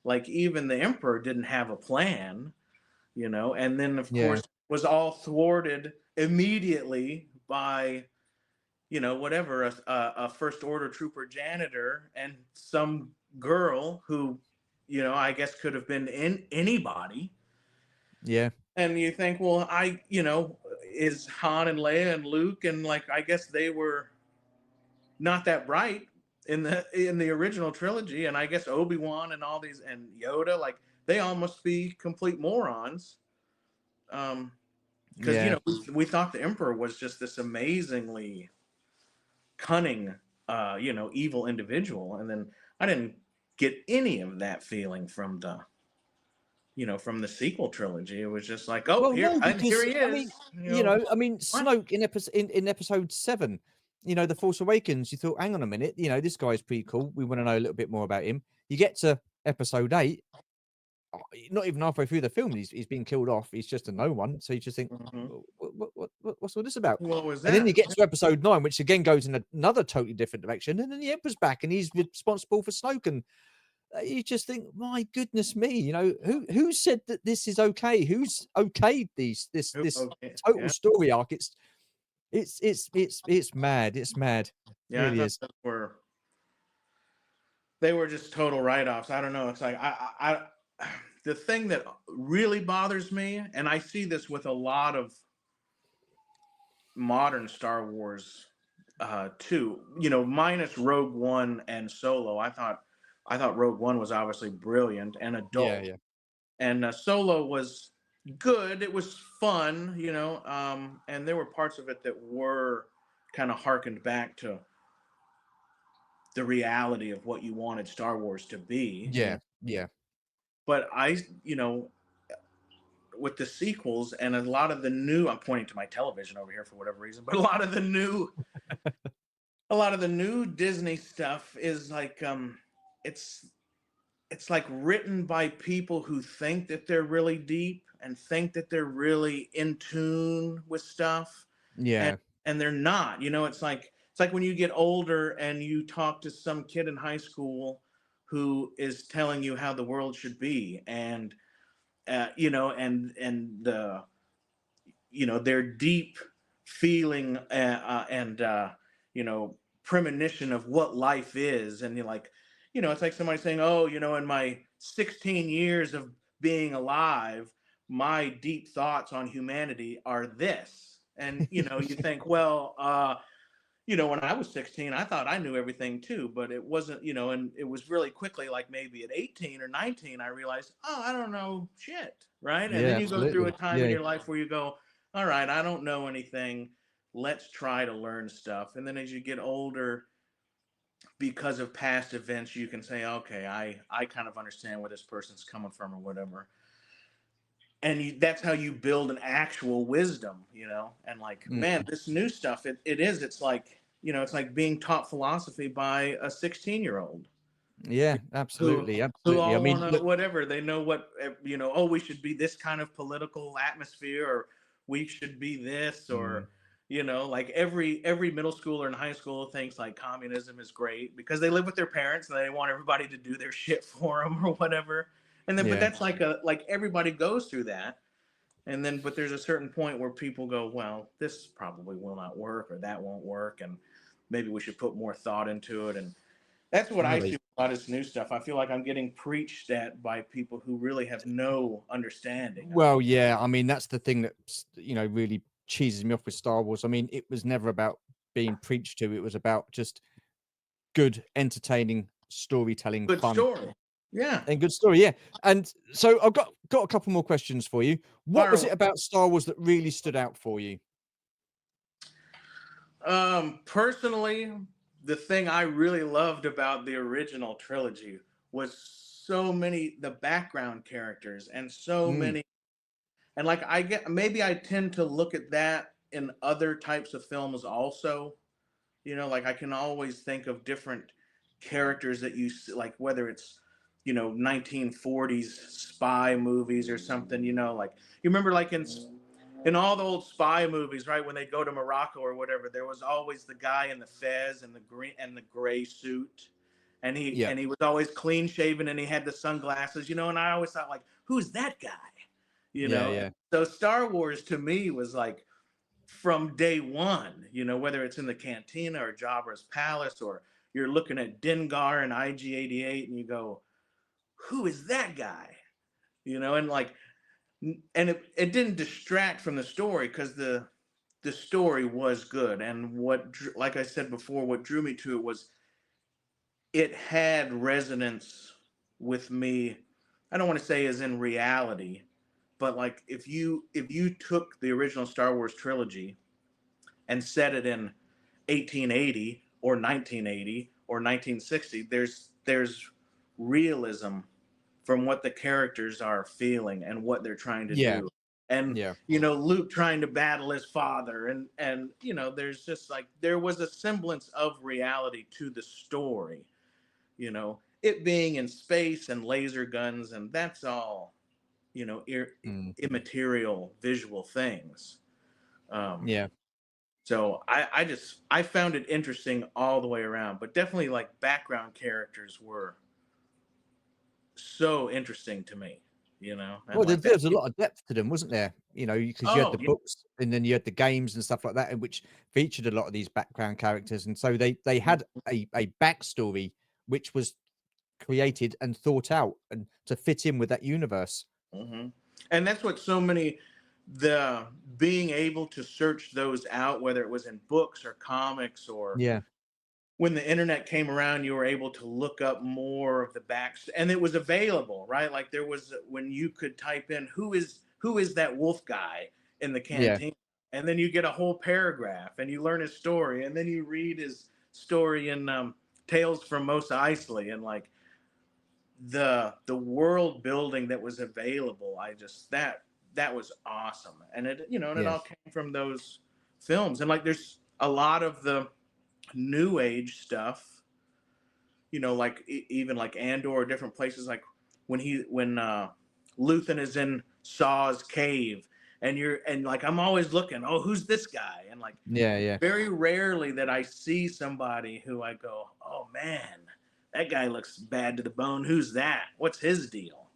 like even the emperor didn't have a plan, and then of yeah, course was all thwarted immediately by whatever a first order trooper janitor and some girl who I guess could have been in anybody. yeah. And you think, well, is Han and Leia and Luke, and like I guess they were not that bright in the original trilogy, and I guess Obi-Wan and all these and Yoda, like they all must be complete morons. Because Yeah. we thought the Emperor was just this amazingly cunning, evil individual, and then I didn't get any of that feeling from the sequel trilogy. It was just like, oh, Well, no, here because he I is. mean, I mean, What? Snoke in episode 7, The Force Awakens, you thought, hang on a minute, this guy's pretty cool. We want to know a little bit more about him. You get to episode 8, not even halfway through the film, he's been killed off. He's just a no one. So you just think, Mhm. what's all this about? What was And then that? you get to episode 9, which again goes in another totally different direction. And then the Emperor's back and he's responsible for Snoke. And you just think, my goodness me, who said that this is okay? Who's okayed this Okay, total yeah. story arc? It's mad. It's mad. It Yeah, I really thought is. they were just total write-offs. I don't know. It's like the thing that really bothers me, and I see this with a lot of modern Star Wars too. Minus Rogue One and Solo. I thought Rogue One was obviously brilliant and Yeah, adult, yeah, and Solo was good. It was fun, and there were parts of it that were kind of harkened back to the reality of what you wanted Star Wars to be. yeah, yeah, But with the sequels and a lot of the new, I'm pointing to my television over here for whatever reason, but a lot of the new Disney stuff is like, it's it's like written by people who think that they're really deep and think that they're really in tune with stuff, and yeah, and they're not. It's like when you get older and you talk to some kid in high school who is telling you how the world should be, and the their deep feeling, and premonition of what life is, and you're like, it's like somebody saying, oh, in my 16 years of being alive, my deep thoughts on humanity are this. And you think, well, when I was 16, I thought I knew everything too, but it wasn't, and it was really quickly, like maybe at 18 or 19, I realized, oh, I don't know shit, right? And then yeah, you go through a absolutely. time in Yeah, your life where you go, all right, I don't know anything. Let's try to learn stuff. And then as you get older, because of past events, you can say, okay, I kind of understand where this person's coming from or whatever. And that's how you build an actual wisdom, and like, man, Mm. this new stuff, it's like, it's like being taught philosophy by a 16-year-old Yeah, who absolutely, who absolutely. I all mean, want to, look, whatever, they know what, oh, we should be this kind of political atmosphere, or we should be this, or mm, like every middle schooler and high school thinks like communism is great because they live with their parents and they want everybody to do their shit for them or whatever. And then, but yeah. that's like everybody goes through that. And then, but there's a certain point where people go, well, this probably will not work, or that won't work, and maybe we should put more thought into it. And that's what I No, see with a lot of this new stuff. I feel like I'm getting preached at by people who really have no understanding of it. well, yeah, I mean, that's the thing that, really cheeses me off with Star Wars. I mean, it was never about being preached to. It was about just good, entertaining storytelling, Good fun, story. Yeah. and good story. Yeah. And so I've got a couple more questions for you. What Fire was away. it about Star Wars that really stood out for you? Personally, the thing I really loved about the original trilogy was the background characters and so Mm, many. And like, maybe I tend to look at that in other types of films also. Like I can always think of different characters that you see, like whether it's 1940s spy movies or something. Like you remember, like in all the old spy movies, right? When they go to Morocco or whatever, there was always the guy in the fez and the green and the gray suit, and he yeah. and he was always clean shaven and he had the sunglasses. And I always thought, like, who's that guy? Yeah. Yeah. So Star Wars to me was like from day one, whether it's in the cantina or Jabba's palace, or you're looking at Dengar and IG-88 and you go, who is that guy? And like, and it didn't distract from the story because the story was good. And like I said before, what drew me to it was it had resonance with me. I don't want to say as in reality, but like if you took the original Star Wars trilogy and set it in 1880 or 1980 or 1960, there's realism from what the characters are feeling and what they're trying to Yeah. do. And Yeah. Luke trying to battle his father, and there's just like there was a semblance of reality to the story. It being in space and laser guns, and that's all Mm, immaterial visual things. um, yeah. so I found it interesting all the way around, but definitely like background characters were so interesting to me, and Well, like that. there's a lot of depth to them, wasn't there? Because you had Oh the yeah. books and then you had the games and stuff like that, in which featured a lot of these background characters, and so they had a backstory which was created and thought out and to fit in with that universe. Hmm. And that's what so many the being able to search those out, whether it was in books or comics, or Yeah, when the internet came around, you were able to look up more of the backs, and it was available, right? Like there was when you could type in who is that wolf guy in the yeah, canteen, and then you get a whole paragraph, and you learn his story, and then you read his story in Tales from Mos Eisley, and like the world building that was available, I just that was awesome, and it yeah, all came from those films, and like there's a lot of the new age stuff, like even like Andor or different places, like when Luthen is in Saw's cave, and like I'm always looking, oh, who's this guy? And like yeah, yeah, very rarely that I see somebody who I go, oh man, that guy looks bad to the bone. Who's that? What's his deal?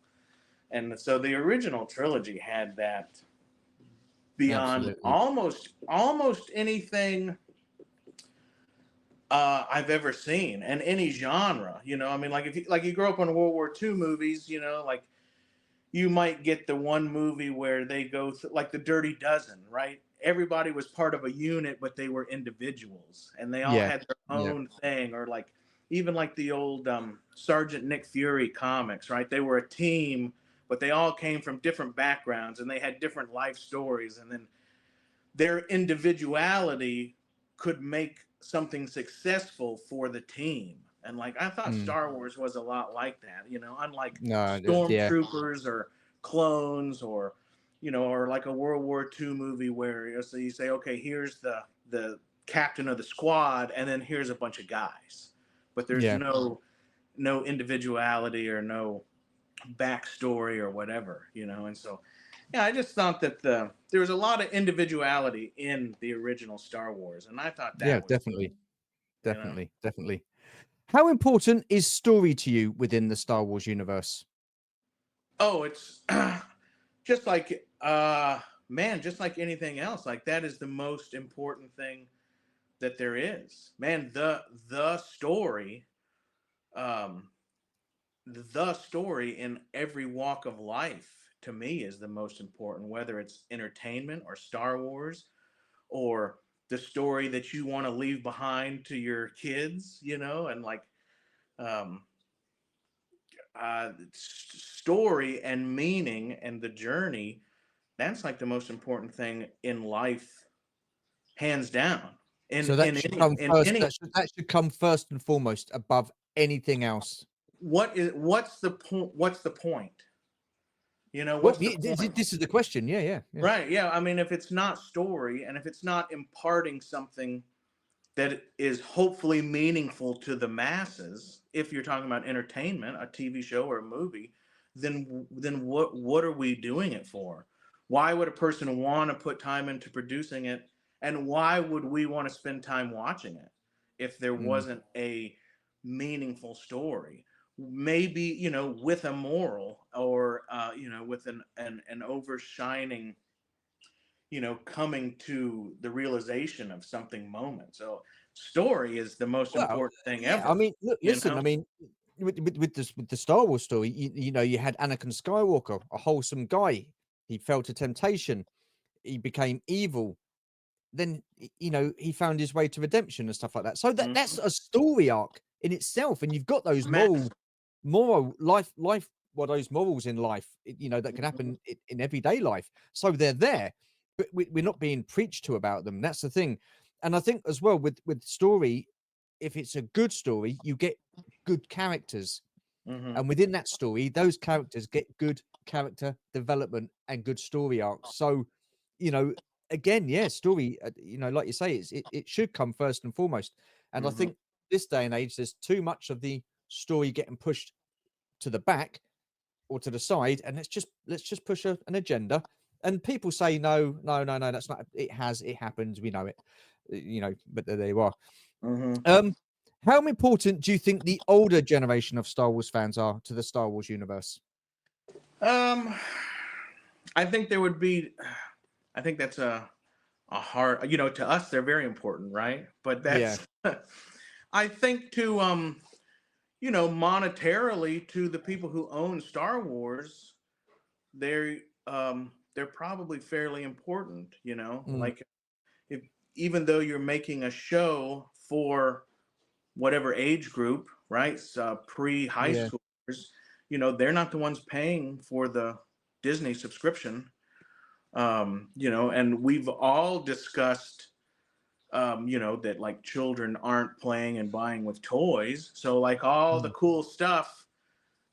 And so the original trilogy had that beyond absolutely. almost anything I've ever seen, and any genre. I mean, like if you grow up on World War II movies, like you might get the one movie where they go like the Dirty Dozen, right? Everybody was part of a unit, but they were individuals, and they all Yeah, had their yeah, own thing. Or like even like the old Sergeant Nick Fury comics, right? They were a team, but they all came from different backgrounds, and they had different life stories, and then their individuality could make something successful for the team. And like I thought Mm. Star Wars was a lot like that, you know, unlike No, yeah, stormtroopers or clones or or like a World War II movie where so you say, okay, here's the captain of the squad, and then here's a bunch of guys, but there's yeah, no individuality or no backstory or whatever, and so yeah, I just thought that there was a lot of individuality in the original Star Wars, and I thought yeah, that was cool, definitely, you know. definitely, definitely. How important is story to you within the Star Wars universe? Oh, it's just like man, just like anything else, like that is the most important thing that there is. Man, the story, um, the story in every walk of life to me is the most important, whether it's entertainment or Star Wars or the story that you want to leave behind to your kids, and like um, story and meaning and the journey. That's like the most important thing in life, hands down. In So that in should any come in first. any That should come first and foremost above anything else. what's the point? What's the point? Well, What's the point? this is the question. Yeah, yeah, yeah. Right? Yeah. I mean, if it's not story and if it's not imparting something that is hopefully meaningful to the masses, if you're talking about entertainment, a TV show or a movie, then what are we doing it for? Why would a person want to put time into producing it, and why would we want to spend time watching it if there Mm. wasn't a meaningful story? Maybe with a moral, or with an overshining, coming to the realization of something moment. So story is the most Well, important thing yeah. I ever, mean, look, you listen. I know? mean, with the Star Wars story, you had Anakin Skywalker, a wholesome guy. He fell to temptation. He became evil. Then he found his way to redemption and stuff like that. So that's Mhm. a story arc in itself, and you've got those Mass. moral life well, those morals in life, that can Mhm. happen in everyday life. So they're there, but we're not being preached to about them. That's the thing. And I think as well with story, if it's a good story, you get good characters, Mhm. and within that story, those characters get good character development and good story arcs. So, you know, again, yeah, story, like you say, it should come first and foremost. And I Mhm. think this day and age, there's too much of the story getting pushed to the back or to the side, and let's just push an agenda. And people say no, no, no, no, that's not. It happens. We know it, But there you are. Mhm. Um, how important do you think the older generation of Star Wars fans are to the Star Wars universe? Um, I think there would be. I think that's a hard. To us, they're very important, right? But Yeah, that's. I think to monetarily, to the people who own Star Wars, they're they're probably fairly important. mm, Like, if even though you're making a show for whatever age group, right? Pre-high yeah, schoolers, they're not the ones paying for the Disney subscription. And we've all discussed, that like children aren't playing and buying with toys. So like all the mm, cool stuff,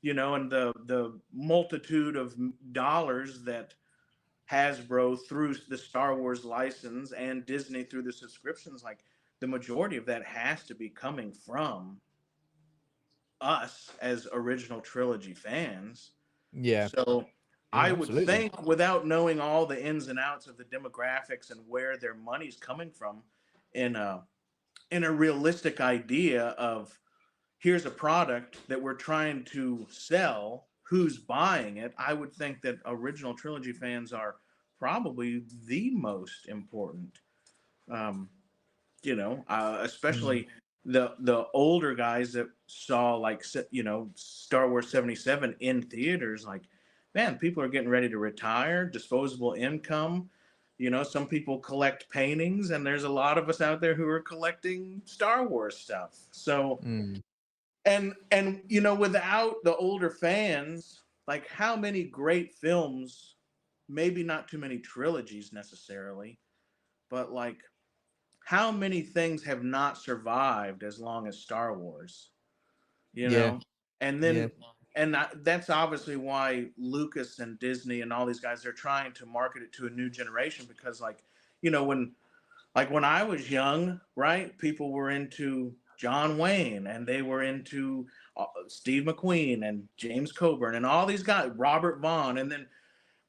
and the multitude of dollars that Hasbro through the Star Wars license and Disney through the subscriptions, like the majority of that has to be coming from us as original trilogy fans. yeah, So yeah, I would absolutely. think, without knowing all the ins and outs of the demographics and where their money's coming from, in a realistic idea of here's a product that we're trying to sell, who's buying it, I would think that original trilogy fans are probably the most important. Um, Mm, especially the older guys that saw like Star Wars 77 in theaters. Like, man, people are getting ready to retire, disposable income. Some people collect paintings, and there's a lot of us out there who are collecting Star Wars stuff. So, mm, and without the older fans, like how many great films, maybe not too many trilogies necessarily, but like how many things have not survived as long as Star Wars, you Yeah, know? And yeah. then, and that's obviously why Lucas and Disney and all these guys, they're trying to market it to a new generation because, like, when when I was young, right? People were into John Wayne and they were into Steve McQueen and James Coburn and all these guys, Robert Vaughn. And then,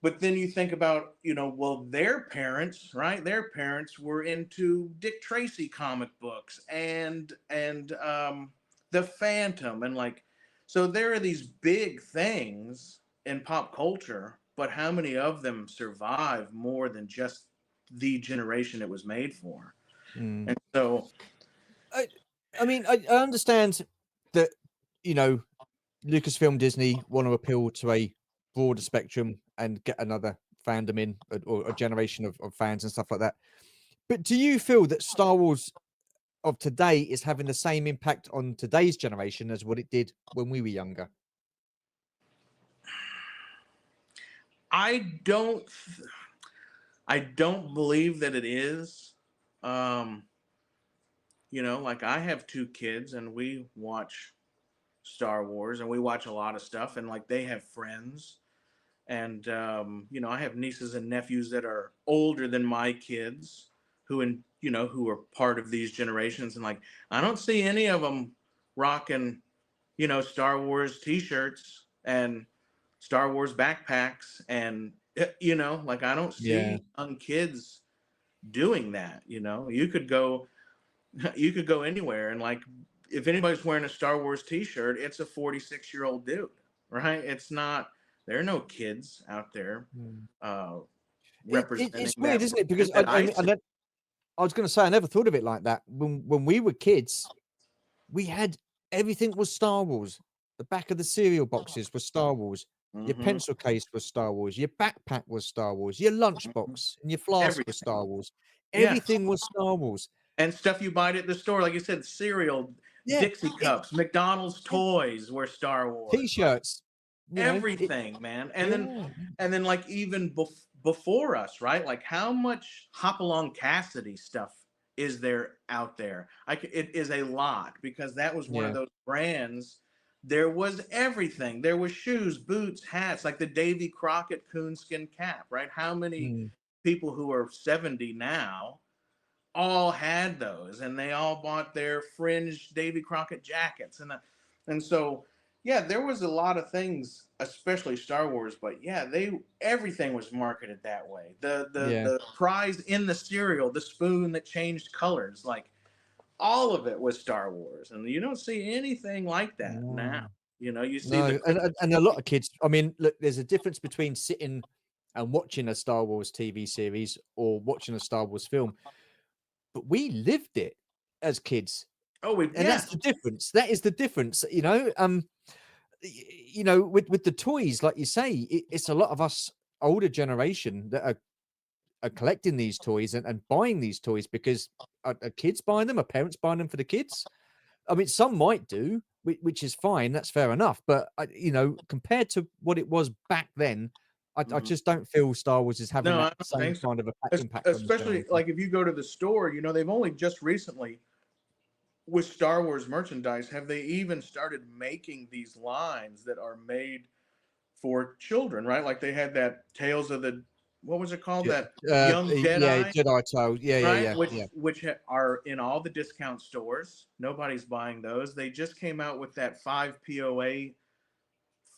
but then you think about, well, their parents, right? Their parents were into Dick Tracy comic books and the Phantom and like, so there are these big things in pop culture, but how many of them survive more than just the generation it was made for? Mm. And so, I, I mean, I understand that, you know, Lucasfilm Disney want to appeal to a broader spectrum and get another fandom in, or a generation of fans and stuff like that. But do you feel that Star Wars of today is having the same impact on today's generation as what it did when we were younger? I don't, I don't believe that it is. Um, like I have two kids and we watch Star Wars and we watch a lot of stuff and like they have friends and I have nieces and nephews that are older than my kids who are part of these generations and like I don't see any of them rocking Star Wars t-shirts and Star Wars backpacks and like I don't Yeah. see young kids doing that. You could go you could go anywhere and like if anybody's wearing a Star Wars t-shirt, it's a 46-year-old dude, right? It's not, there are no kids out there Mm. uh It's representing weird, that isn't it? Because brand that I see. I was going to say I never thought of it like that. When we were kids, we had everything was Star Wars. The back of the cereal boxes were Star Wars. Your Mm-hmm, pencil case was Star Wars. Your backpack was Star Wars. Your mm-hmm. lunchbox and your flask was Everything. Star Wars. Yes. Everything was Star Wars. And stuff you buy at the store, like you said, cereal, Yeah, Dixie it, cups, McDonald's yeah. toys were Star Wars. Like T-shirts. It. everything, man. And then Yeah, like even before us, right? Like how much Hopalong Cassidy stuff is there out there? It is a lot because that was one of yeah. those brands. There was everything. There was shoes, boots, hats, like the Davy Crockett coonskin cap, right? How many Mm, people who are 70 now all had those and they all bought their fringe Davy Crockett jackets and so yeah, there was a lot of things, especially Star Wars, but yeah, they everything was marketed that way. yeah. The prize in the cereal, the spoon that changed colors, like all of it was Star Wars, and you don't see anything like that now. No, You see the no, and a lot of kids. I mean, look, there's a difference between sitting and watching a Star Wars TV series or watching a Star Wars film, but we lived it as kids, oh we and that's yeah the difference. That is the difference, with the toys, like you say, it's a lot of us older generation that are collecting these toys and buying these toys because are kids buying them? Are parents buying them for the kids? I mean, some might do, which is fine. That's fair enough. But compared to what it was back then, I mhm. just don't feel Star Wars is having No, I that don't same think so. kind of impact on this Especially generation. like if you go to the store, they've only just recently with Star Wars merchandise have they even started making these lines that are made for children, right? Like they had that Tales of the, what was it called? That Young Yeah, Jedi, Jedi Tales. Yeah, yeah, right? yeah, yeah. Which are in all the discount stores. Nobody's buying those. They just came out with that 5 POA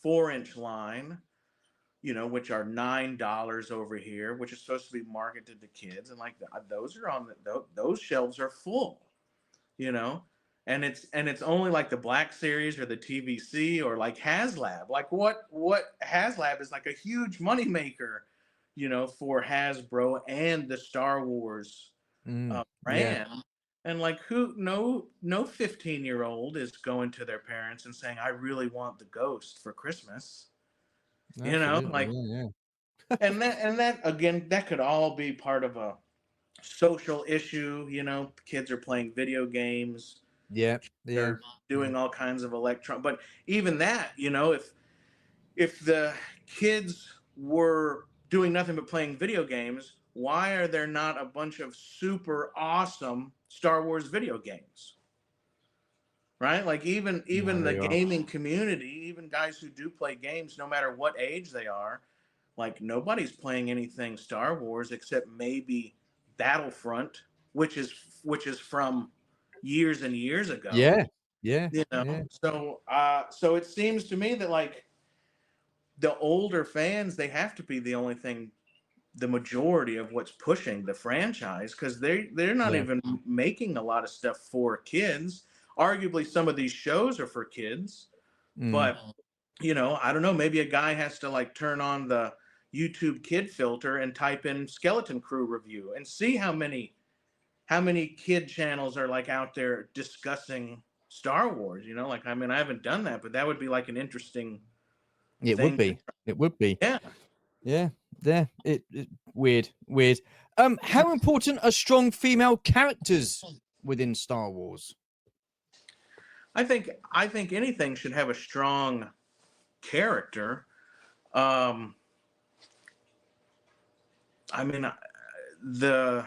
4-inch line, which are $9 over here, which is supposed to be marketed to kids, and like those are on those shelves are full, you know, and it's only like the Black Series or the TVC or like HasLab. Like what HasLab is like a huge moneymaker, for Hasbro and the Star Wars Yeah, brand. And like no 15-year-old is going to their parents and saying, I really want the Ghost for Christmas. absolutely. Like Yeah, and that again, that could all be part of a social issue. Kids are playing video games, yeah, yeah, they're doing all kinds of but even that, if the kids were doing nothing but playing video games, why are there not a bunch of super awesome Star Wars video games? Right? Like No, even the they are. gaming community, even guys who do play games, no matter what age they are, like nobody's playing anything Star Wars except maybe Battlefront, which is from years and years ago. Yeah, yeah, You know, yeah, so it seems to me that like the older fans, they have to be the only thing, the majority of what's pushing the franchise, because they're not yeah. even making a lot of stuff for kids. Arguably some of these shows are for kids, Mm. but I don't know, maybe a guy has to like turn on the YouTube kid filter and type in Skeleton Crew review and see how many kid channels are like out there discussing Star Wars. Like, I mean, I haven't done that, but that would be like an interesting It would thing to be. It would be. yeah. Yeah, yeah. It weird, weird. How important are strong female characters within Star Wars? I think anything should have a strong character. Um, I mean, the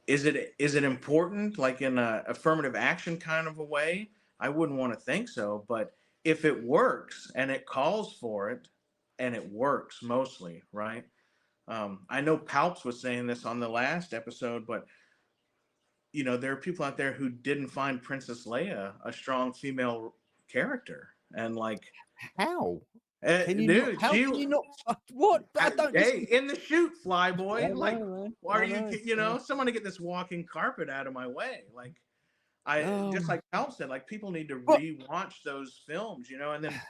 is it important like in a affirmative action kind of a way? I wouldn't want to think so, but if it works and it calls for it, and it works mostly, right? I know Palps was saying this on the last episode, but there are people out there who didn't find Princess Leia a strong female character, and like, How can you not? dude, How can you not? What? I don't. This hey, is. in the shoot, I Flyboy, like, know, man. are I you, know. someone to get this walking carpet out of my way, like. I Oh, just like Pal said, like people need to but rewatch those films, and then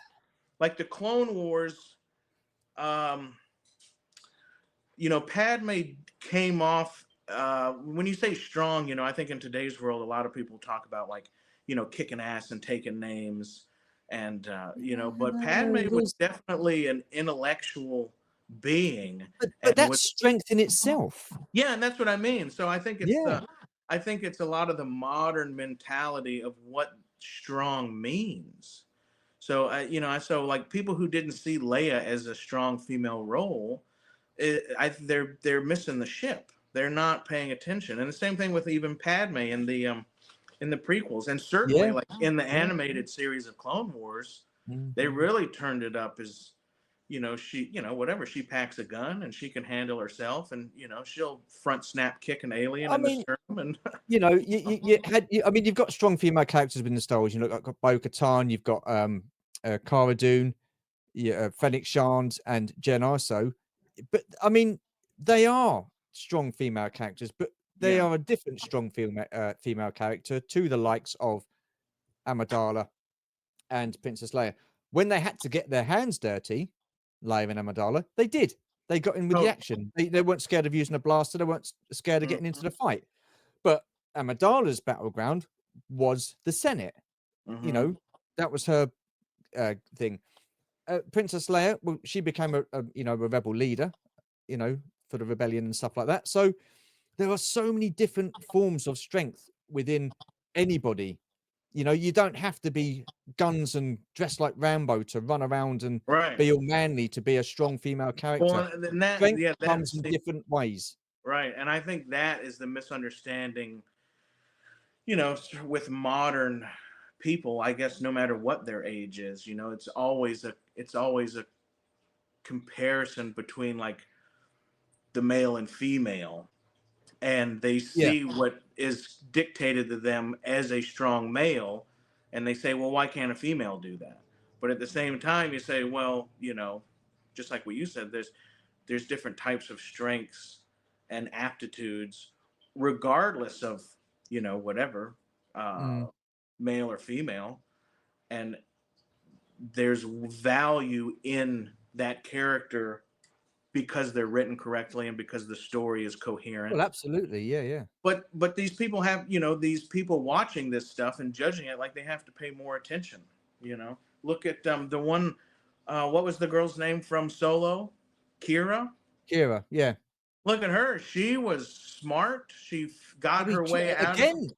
like the Clone Wars, um, Padme came off. When you say strong, I think in today's world, a lot of people talk about like, kicking ass and taking names, and but Padme no, was definitely an intellectual being, but and that's was strength in itself. yeah, and that's what I mean. So Yeah, I think it's a lot of the modern mentality of what strong means. So so like people who didn't see Leia as a strong female role, they're missing the ship. They're not paying attention. And the same thing with even Padme in the prequels, and certainly yeah, like in the yeah. animated series of Clone Wars, they Mhm. really turned it up as she, whatever, she packs a gun and she can handle herself, and she'll front snap kick an alien I in the mean, sternum, and you had. I mean, you've got strong female characters within the Star Wars. You've got Bo-Katan, you've got Cara Dune, yeah, Fennec Shand, and Jen Erso. But I mean, they are strong female characters, but they yeah. are a different strong female character to the likes of Amidala and Princess Leia. When they had to get their hands dirty, Leia and Amidala, they did. They got in with the Oh, action. They weren't scared of using a blaster. They weren't scared of getting into mm-hmm, the fight. But Amidala's battleground was the Senate. You mm-hmm, know, that was her thing. Princess Leia, well, she became a rebel leader, for the rebellion and stuff like that. So there are so many different forms of strength within anybody. You don't have to be guns and dressed like Rambo to run around and right. be all manly to be a strong female character. Well, and then that, Strength yeah, comes in that's different ways. right, and I think that is the misunderstanding, with modern people. I guess no matter what their age is, it's always a comparison between like the male and female, and they Yeah. see what is dictated to them as a strong male, and they say, well, why can't a female do that? But at the same time, you say, well, just like what you said, there's different types of strengths and aptitudes, regardless of whatever, uh, Mm. male or female, and there's value in that character because they're written correctly and because the story is Well, coherent. absolutely. Yeah, yeah. But these people have, these people watching this stuff and judging it, like they have to pay more attention. Look at the one, what was the girl's name from Solo? Kira. Kira, yeah. Look at her. She was smart. She I got mean, her way out of. again,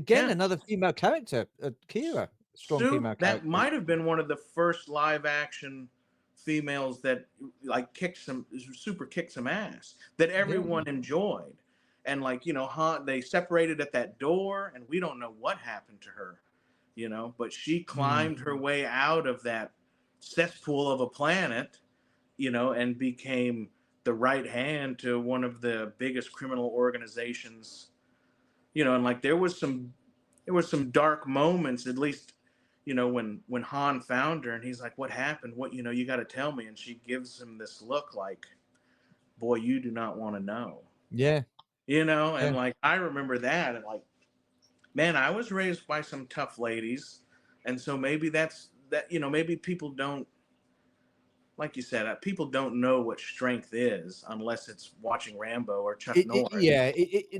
Yeah. another female character, Kira, strong Sue, female that character. might have been one of the first live action females that like kicked some ass that Yeah. everyone enjoyed. And like, they separated at that door and we don't know what happened to her, but she Mm. climbed her way out of that cesspool of a planet, and became the right hand to one of the biggest criminal organizations, and like there was some dark moments, at least, when Han found her and he's like, what happened? What, you got to tell me. And she gives him this look like, boy, you do not want to know, Yeah. and Yeah. like, I remember that. And like, man, I was raised by some tough ladies. And so maybe that's that, maybe people don't, like you said, people don't know what strength is unless it's watching Rambo or Chuck Norris. Yeah,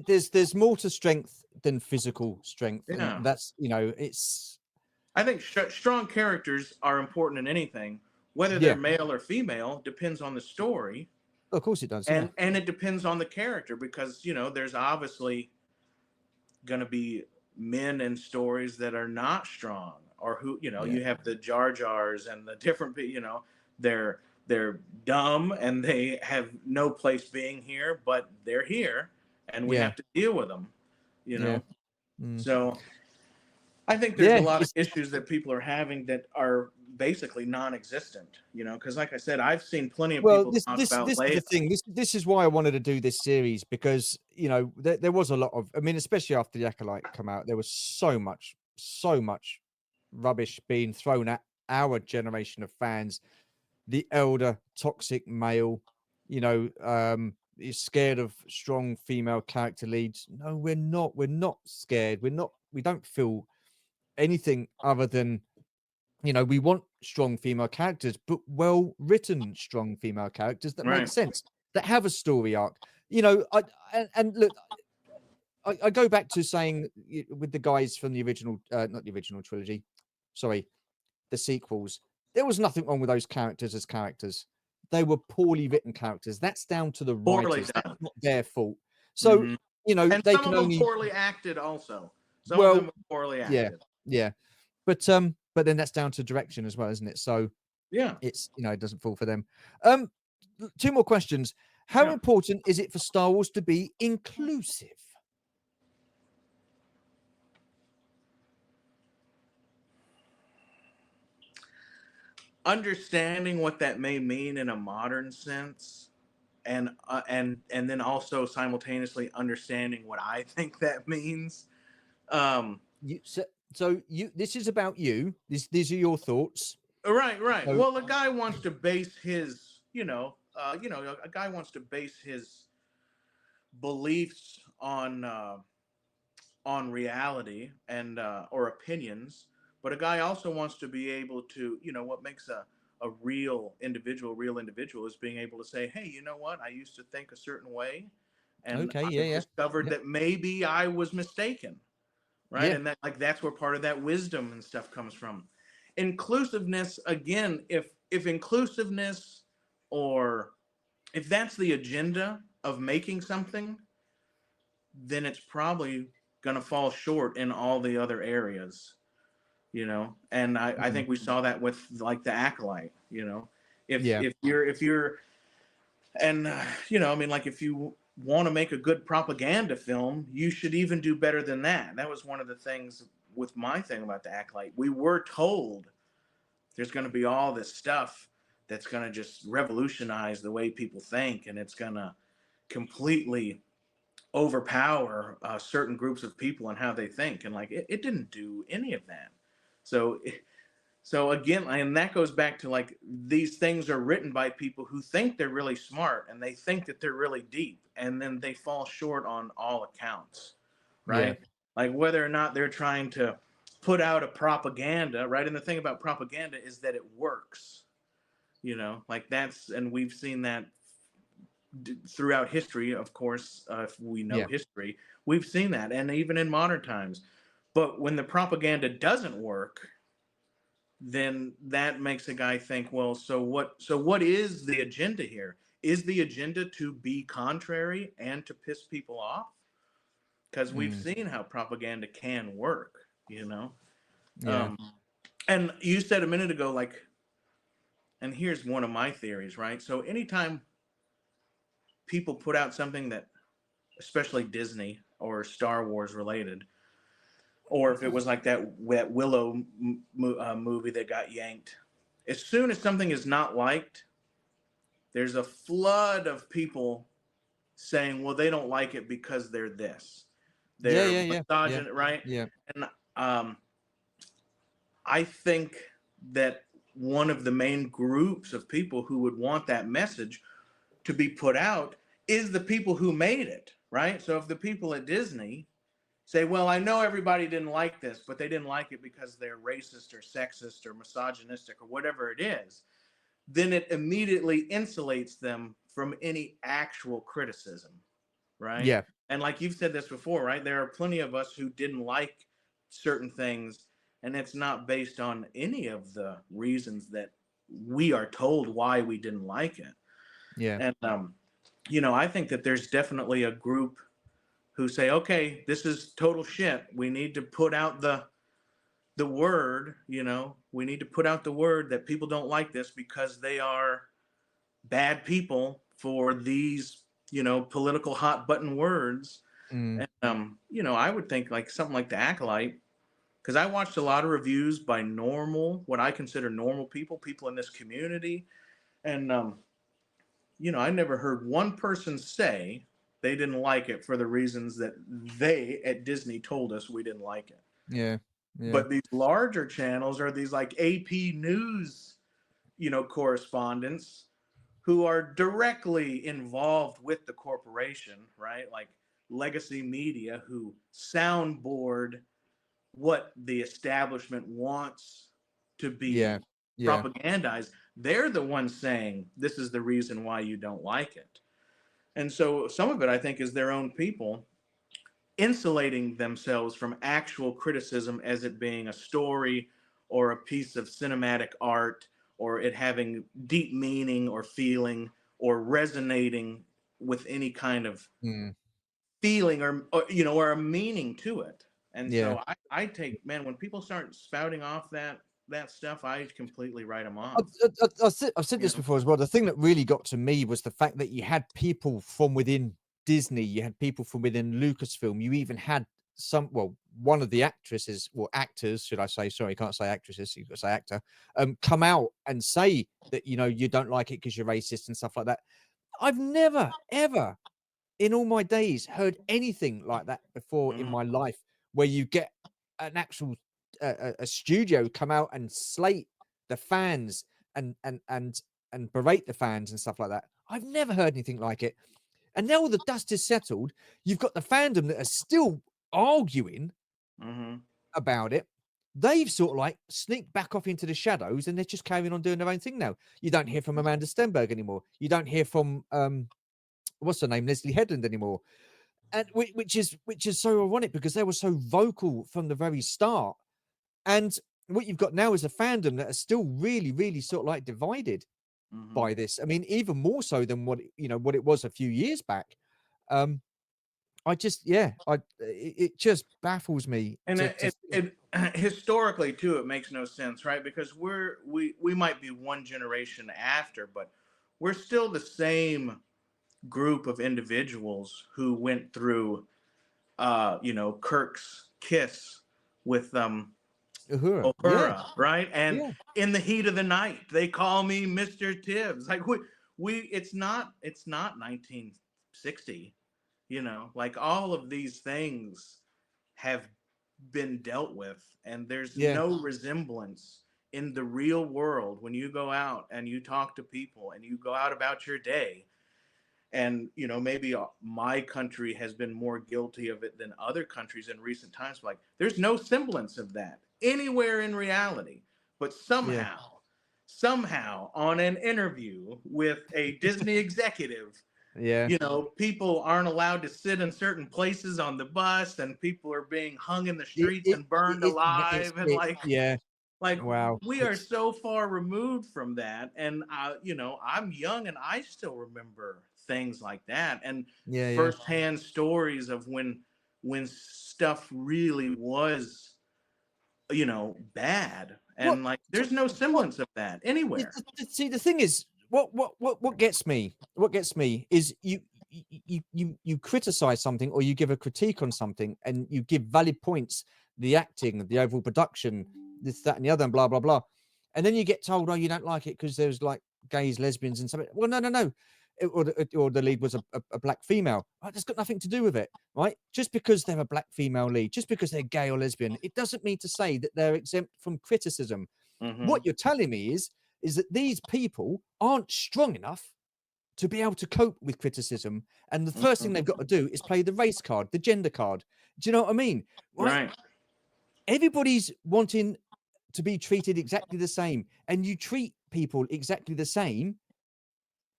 there's more to strength than physical strength, and Yeah. that's it's I think strong characters are important in anything, whether they're yeah. male or female, depends on the story, Of course it does. Yeah, and it depends on the character, because there's obviously going to be men in stories that are not strong, or who yeah, you have the Jar Jars and the different, they're dumb and they have no place being here, but they're here and we yeah, have to deal with them, yeah. Mm. so I think there's a Yeah, lot of issues that people are having that are basically non-existent, because like I said, I've seen plenty of well, people this talk this about this is Leia. the thing. This is why I wanted to do this series, because there was a lot of, I mean, especially after the Acolyte come out, there was so much rubbish being thrown at our generation of fans. The elder toxic male, is scared of strong female character leads. No, we're not scared. We don't feel anything other than, we want strong female characters, but well written strong female characters that make Right. sense, that have a story arc. And look, I go back to saying, with the guys from the original, not the original trilogy, sorry, the sequels, there was nothing wrong with those characters as characters. They were poorly written characters. That's down to the Poorly writers. That's done. not their fault. So, Hmm. And they some can of them only, poorly acted also. Some of them well, were poorly yeah, acted. yeah. But then that's down to direction as well, isn't it? So Yeah. it's, it doesn't fall for them. Um, Two more questions. How Yeah. important is it for Star Wars to be inclusive? Understanding what that may mean in a modern sense, and then also simultaneously understanding what I think that means. Um, You so you This is about you. These are your thoughts. right, right. So Well, a guy wants to base his, a guy wants to base his beliefs on reality and or opinions, but a guy also wants to be able to, what makes a real individual is being able to say, hey, you know what, I used to think a certain way, and okay, yeah, I've yeah, discovered yeah, that maybe I was mistaken, right? yeah. And that, like, that's where part of that wisdom and stuff comes from. Inclusiveness, again, if inclusiveness, or if that's the agenda of making something, then it's probably going to fall short in all the other areas, and I Mm, think we saw that with like the Acolyte, if yeah, if you're and I mean, like, if you want to make a good propaganda film, you should even do better than that. That was one of the things with my thing about the Acolyte. We were told there's going to be all this stuff that's going to just revolutionize the way people think, and it's going to completely overpower certain groups of people and how they think, and like it didn't do any of that. So so again, and that goes back to, like, these things are written by people who think they're really smart and they think that they're really deep, and then they fall short on all accounts, yeah, right? Like, whether or not they're trying to put out a propaganda, right? And the thing about propaganda is that it works, like, that's, and we've seen that throughout history, of course. If we know yeah. history, we've seen that, and even in modern times. But when the propaganda doesn't work, then that makes a guy think, well, so what is the agenda here? Is the agenda to be contrary and to piss people off? Because we've Mm, seen how propaganda can work. yeah. um, and you said a minute ago, like, and here's one of my theories, right? So anytime people put out something that, especially Disney or Star Wars related, or if it was like that Willow movie that got yanked, as soon as something is not liked, there's a flood of people saying, well, they don't like it because they're this, Yeah, they're yeah, yeah, yeah, misogynist, right? yeah. And I think that one of the main groups of people who would want that message to be put out is the people who made it, right? So if the people at Disney say, well, I know everybody didn't like this, but they didn't like it because they're racist or sexist or misogynistic or whatever it is, then it immediately insulates them from any actual criticism, right? Yeah. And like you've said this before, right? There are plenty of us who didn't like certain things, and it's not based on any of the reasons that we are told why we didn't like it. Yeah. And I think that there's definitely a group who say, okay, this is total shit. We need to put out the word, we need to put out the word that people don't like this because they are bad people for these, political hot button words. Mm. And I would think like something like the Acolyte, because I watched a lot of reviews by what I consider normal people in this community, and I never heard one person say they didn't like it for the reasons that they at Disney told us we didn't like it. Yeah. Yeah. But these larger channels are these like AP News, correspondents who are directly involved with the corporation, right? Like Legacy Media, who soundboard what the establishment wants to Yeah. be Yeah. propagandized. They're the ones saying this is the reason why you don't like it. And so some of it, I think, is their own people insulating themselves from actual criticism as it being a story or a piece of cinematic art or it having deep meaning or feeling or resonating with any kind of Mm. feeling or a meaning to it. And Yeah. so I take, man, when people start spouting off that stuff, I completely write them off. I've said You this know. before as well. The thing that really got to me was the fact that you had people from within Disney, you had people from within Lucasfilm, you even had one of the actresses, or actors, should I say? Sorry, you can't say actresses, you've got to say actor. Come out and say that you don't like it because you're racist and stuff like that. I've never ever in all my days heard anything like that before in Mhm. my life, where you get an actual a studio come out and slate the fans and berate the fans and stuff like that. I've never heard anything like it. And now all the dust is settled, you've got the fandom that are still arguing Mhm. about it. They've sort of like sneaked back off into the shadows and they're just carrying on doing their own thing now. You don't hear from Amanda Stenberg anymore. You don't hear from what's her name, Leslie Headland anymore. And which is so ironic because they were so vocal from the very start. And what you've got now is a fandom that are still really, really sort of like divided Mhm. by this. I mean, even more so than what it was a few years back. Um, I just, yeah, it just baffles me And to think. historically too, it makes no sense, right? Because we might be one generation after, but we're still the same group of individuals who went through, Kirk's kiss with Uhura. Yeah, Uhura, right? And yeah, in the heat of the night, they call me Mr. Tibbs. Like it's not 1960, like all of these things have been dealt with, and there's yeah, no resemblance in the real world when you go out and you talk to people and you go out about your day. And maybe my country has been more guilty of it than other countries in recent times. Like there's no semblance of that anywhere in reality, but yeah, somehow on an interview with a Disney executive, yeah. people aren't allowed to sit in certain places on the bus, and people are being hung in the It, streets it, and burned it, it's alive, and it, like yeah. like Wow. we are It's so far removed from that. And I'm young and I still remember things like that, and yeah, yeah, firsthand stories of when stuff really was bad. What? and like there's no What? semblance of that anywhere. See, the thing is, what gets me? What gets me is you criticize something or you give a critique on something, and you give valid points, the acting, the overall production, this, that, and the other, and blah blah blah, and then you get told, oh, you don't like it because there's like gays, lesbians, and something. Well, no. Or the lead was a black female. Right? That's got nothing to do with it, right? Just because they're a black female lead, just because they're gay or lesbian, it doesn't mean to say that they're exempt from criticism. Hmm. What you're telling me is that these people aren't strong enough to be able to cope with criticism, and the first thing they've got to do is play the race card, the gender card. Do you know what I mean? Right? Right. Everybody's wanting to be treated exactly the same, and you treat people exactly the same.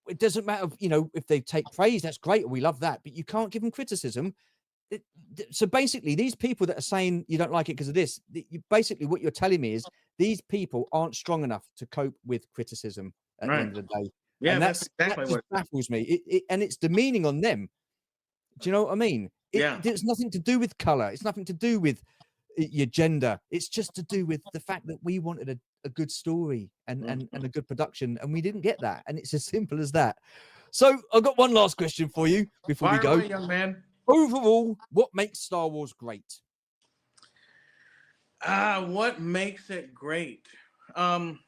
It doesn't matter if they take praise, that's great, we love that, but you can't give them criticism. So basically, these people that are saying you don't like it because of this, basically what you're telling me is these people aren't strong enough to cope with criticism at the Right. end of the day, Yeah, and that's that exactly just what. baffles me. And it's demeaning on them. Do you know what I mean? Yeah. There's nothing to do with color. It's nothing to do with your gender. It's just to do with the fact that we wanted a good story and a good production, and we didn't get that. And it's as simple as that. So I've got one last question for you before we Fire go. away, young man. Overall, what makes Star Wars great? What makes it great? Um,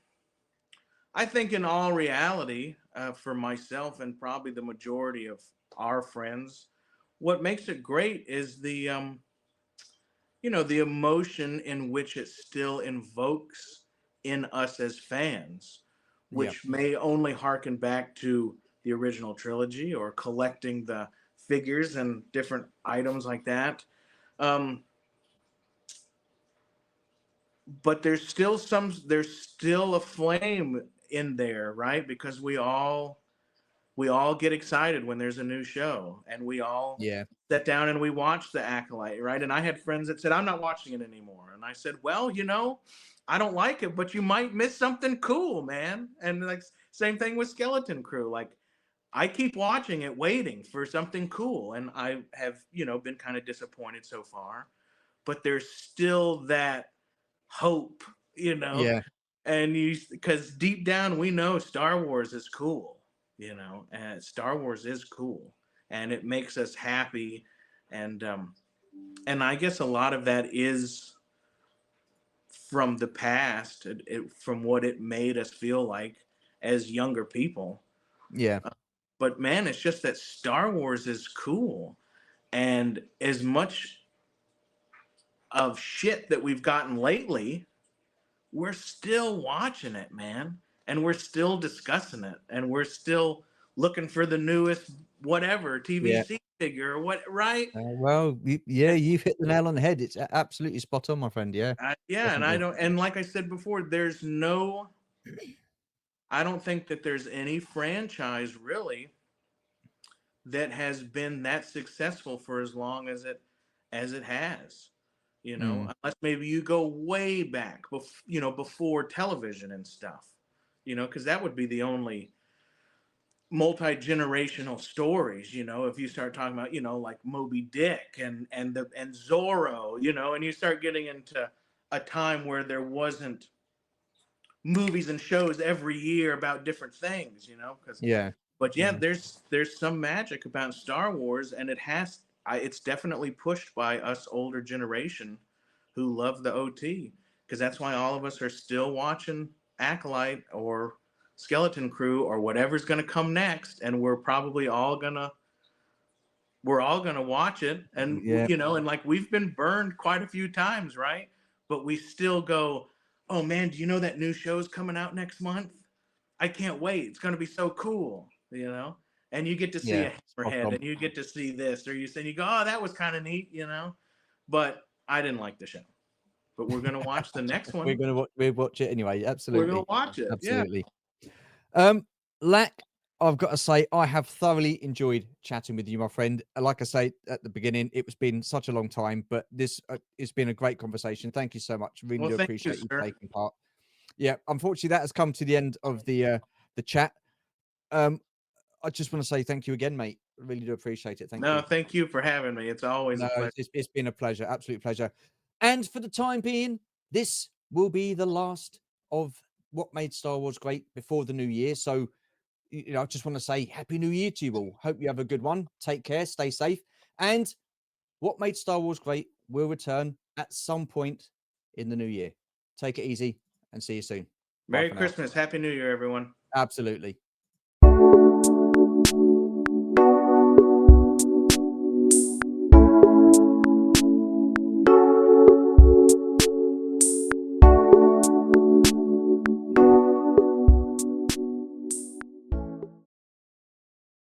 I think, in all reality, for myself and probably the majority of our friends, what makes it great is the emotion in which it still invokes in us as fans, Yeah, which may only harken back to the original trilogy or collecting the figures and different items like that. Um, but there's still a flame in there, right? Because we all get excited when there's a new show, and we all yeah, sit down and we watch the Acolyte, right? And I had friends that said, I'm not watching it anymore. And I said, well, I don't like it, but you might miss something cool, man. And like, same thing with Skeleton Crew. Like, I keep watching it, waiting for something cool. And I have, been kind of disappointed so far, but there's still that hope, you know, yeah, and because deep down we know Star Wars is cool, and Star Wars is cool, and it makes us happy, and I guess a lot of that is from the past, from what it made us feel like as younger people. yeah, But man, it's just that Star Wars is cool, and as much of shit that we've gotten lately, we're still watching it, man. And we're still discussing it. And we're still looking for the newest whatever yeah. TVC figure or what, right? Well, yeah, And you've hit the nail on the head. It's absolutely spot on, my friend. Yeah, yeah, and I definitely. don't, and like I said before, I don't think that there's any franchise really that has been that successful for as long as it has. Mm, Unless maybe you go way back, before television and stuff. Because that would be the only multi-generational stories. If you start talking about, like Moby Dick and Zorro, and you start getting into a time where there wasn't movies and shows every year about different things, because yeah, but yeah, yeah, there's some magic about Star Wars, and it's definitely pushed by us older generation who love the OT, because that's why all of us are still watching Acolyte or Skeleton Crew or whatever's going to come next, and we're all gonna watch it, and yeah, and like we've been burned quite a few times, right? But we still go, oh man, do you know that new show's coming out next month? I can't wait. It's going to be so cool. And you get to see yeah. a Spot hammerhead, on. and you get to see this, or you go, oh, that was kind of neat. But I didn't like the show. But we're going to watch the next We're one. gonna watch it anyway. We're going Absolutely, to watch it. Yeah. absolutely. Lak, I've got to say, I have thoroughly enjoyed chatting with you, my friend. Like I say at the beginning, it's been such a long time, but this it's been a great conversation. Thank you so much. Really Well, do thank you, appreciate you sir. taking part. Yeah, unfortunately, that has come to the end of the chat. Um, I just want to say thank you again, mate. I really do appreciate it. Thank No, you. thank you for having me. It's always a No, pleasure. it's been a pleasure, absolute pleasure. And for the time being, this will be the last of what made Star Wars great before the new year. So, I just want to say Happy New Year to you all. Hope you have a good one. Take care, stay safe. And what made Star Wars great will return at some point in the new year. Take it easy and see you soon. Bye Merry for now. Christmas. Happy New Year, everyone. Absolutely.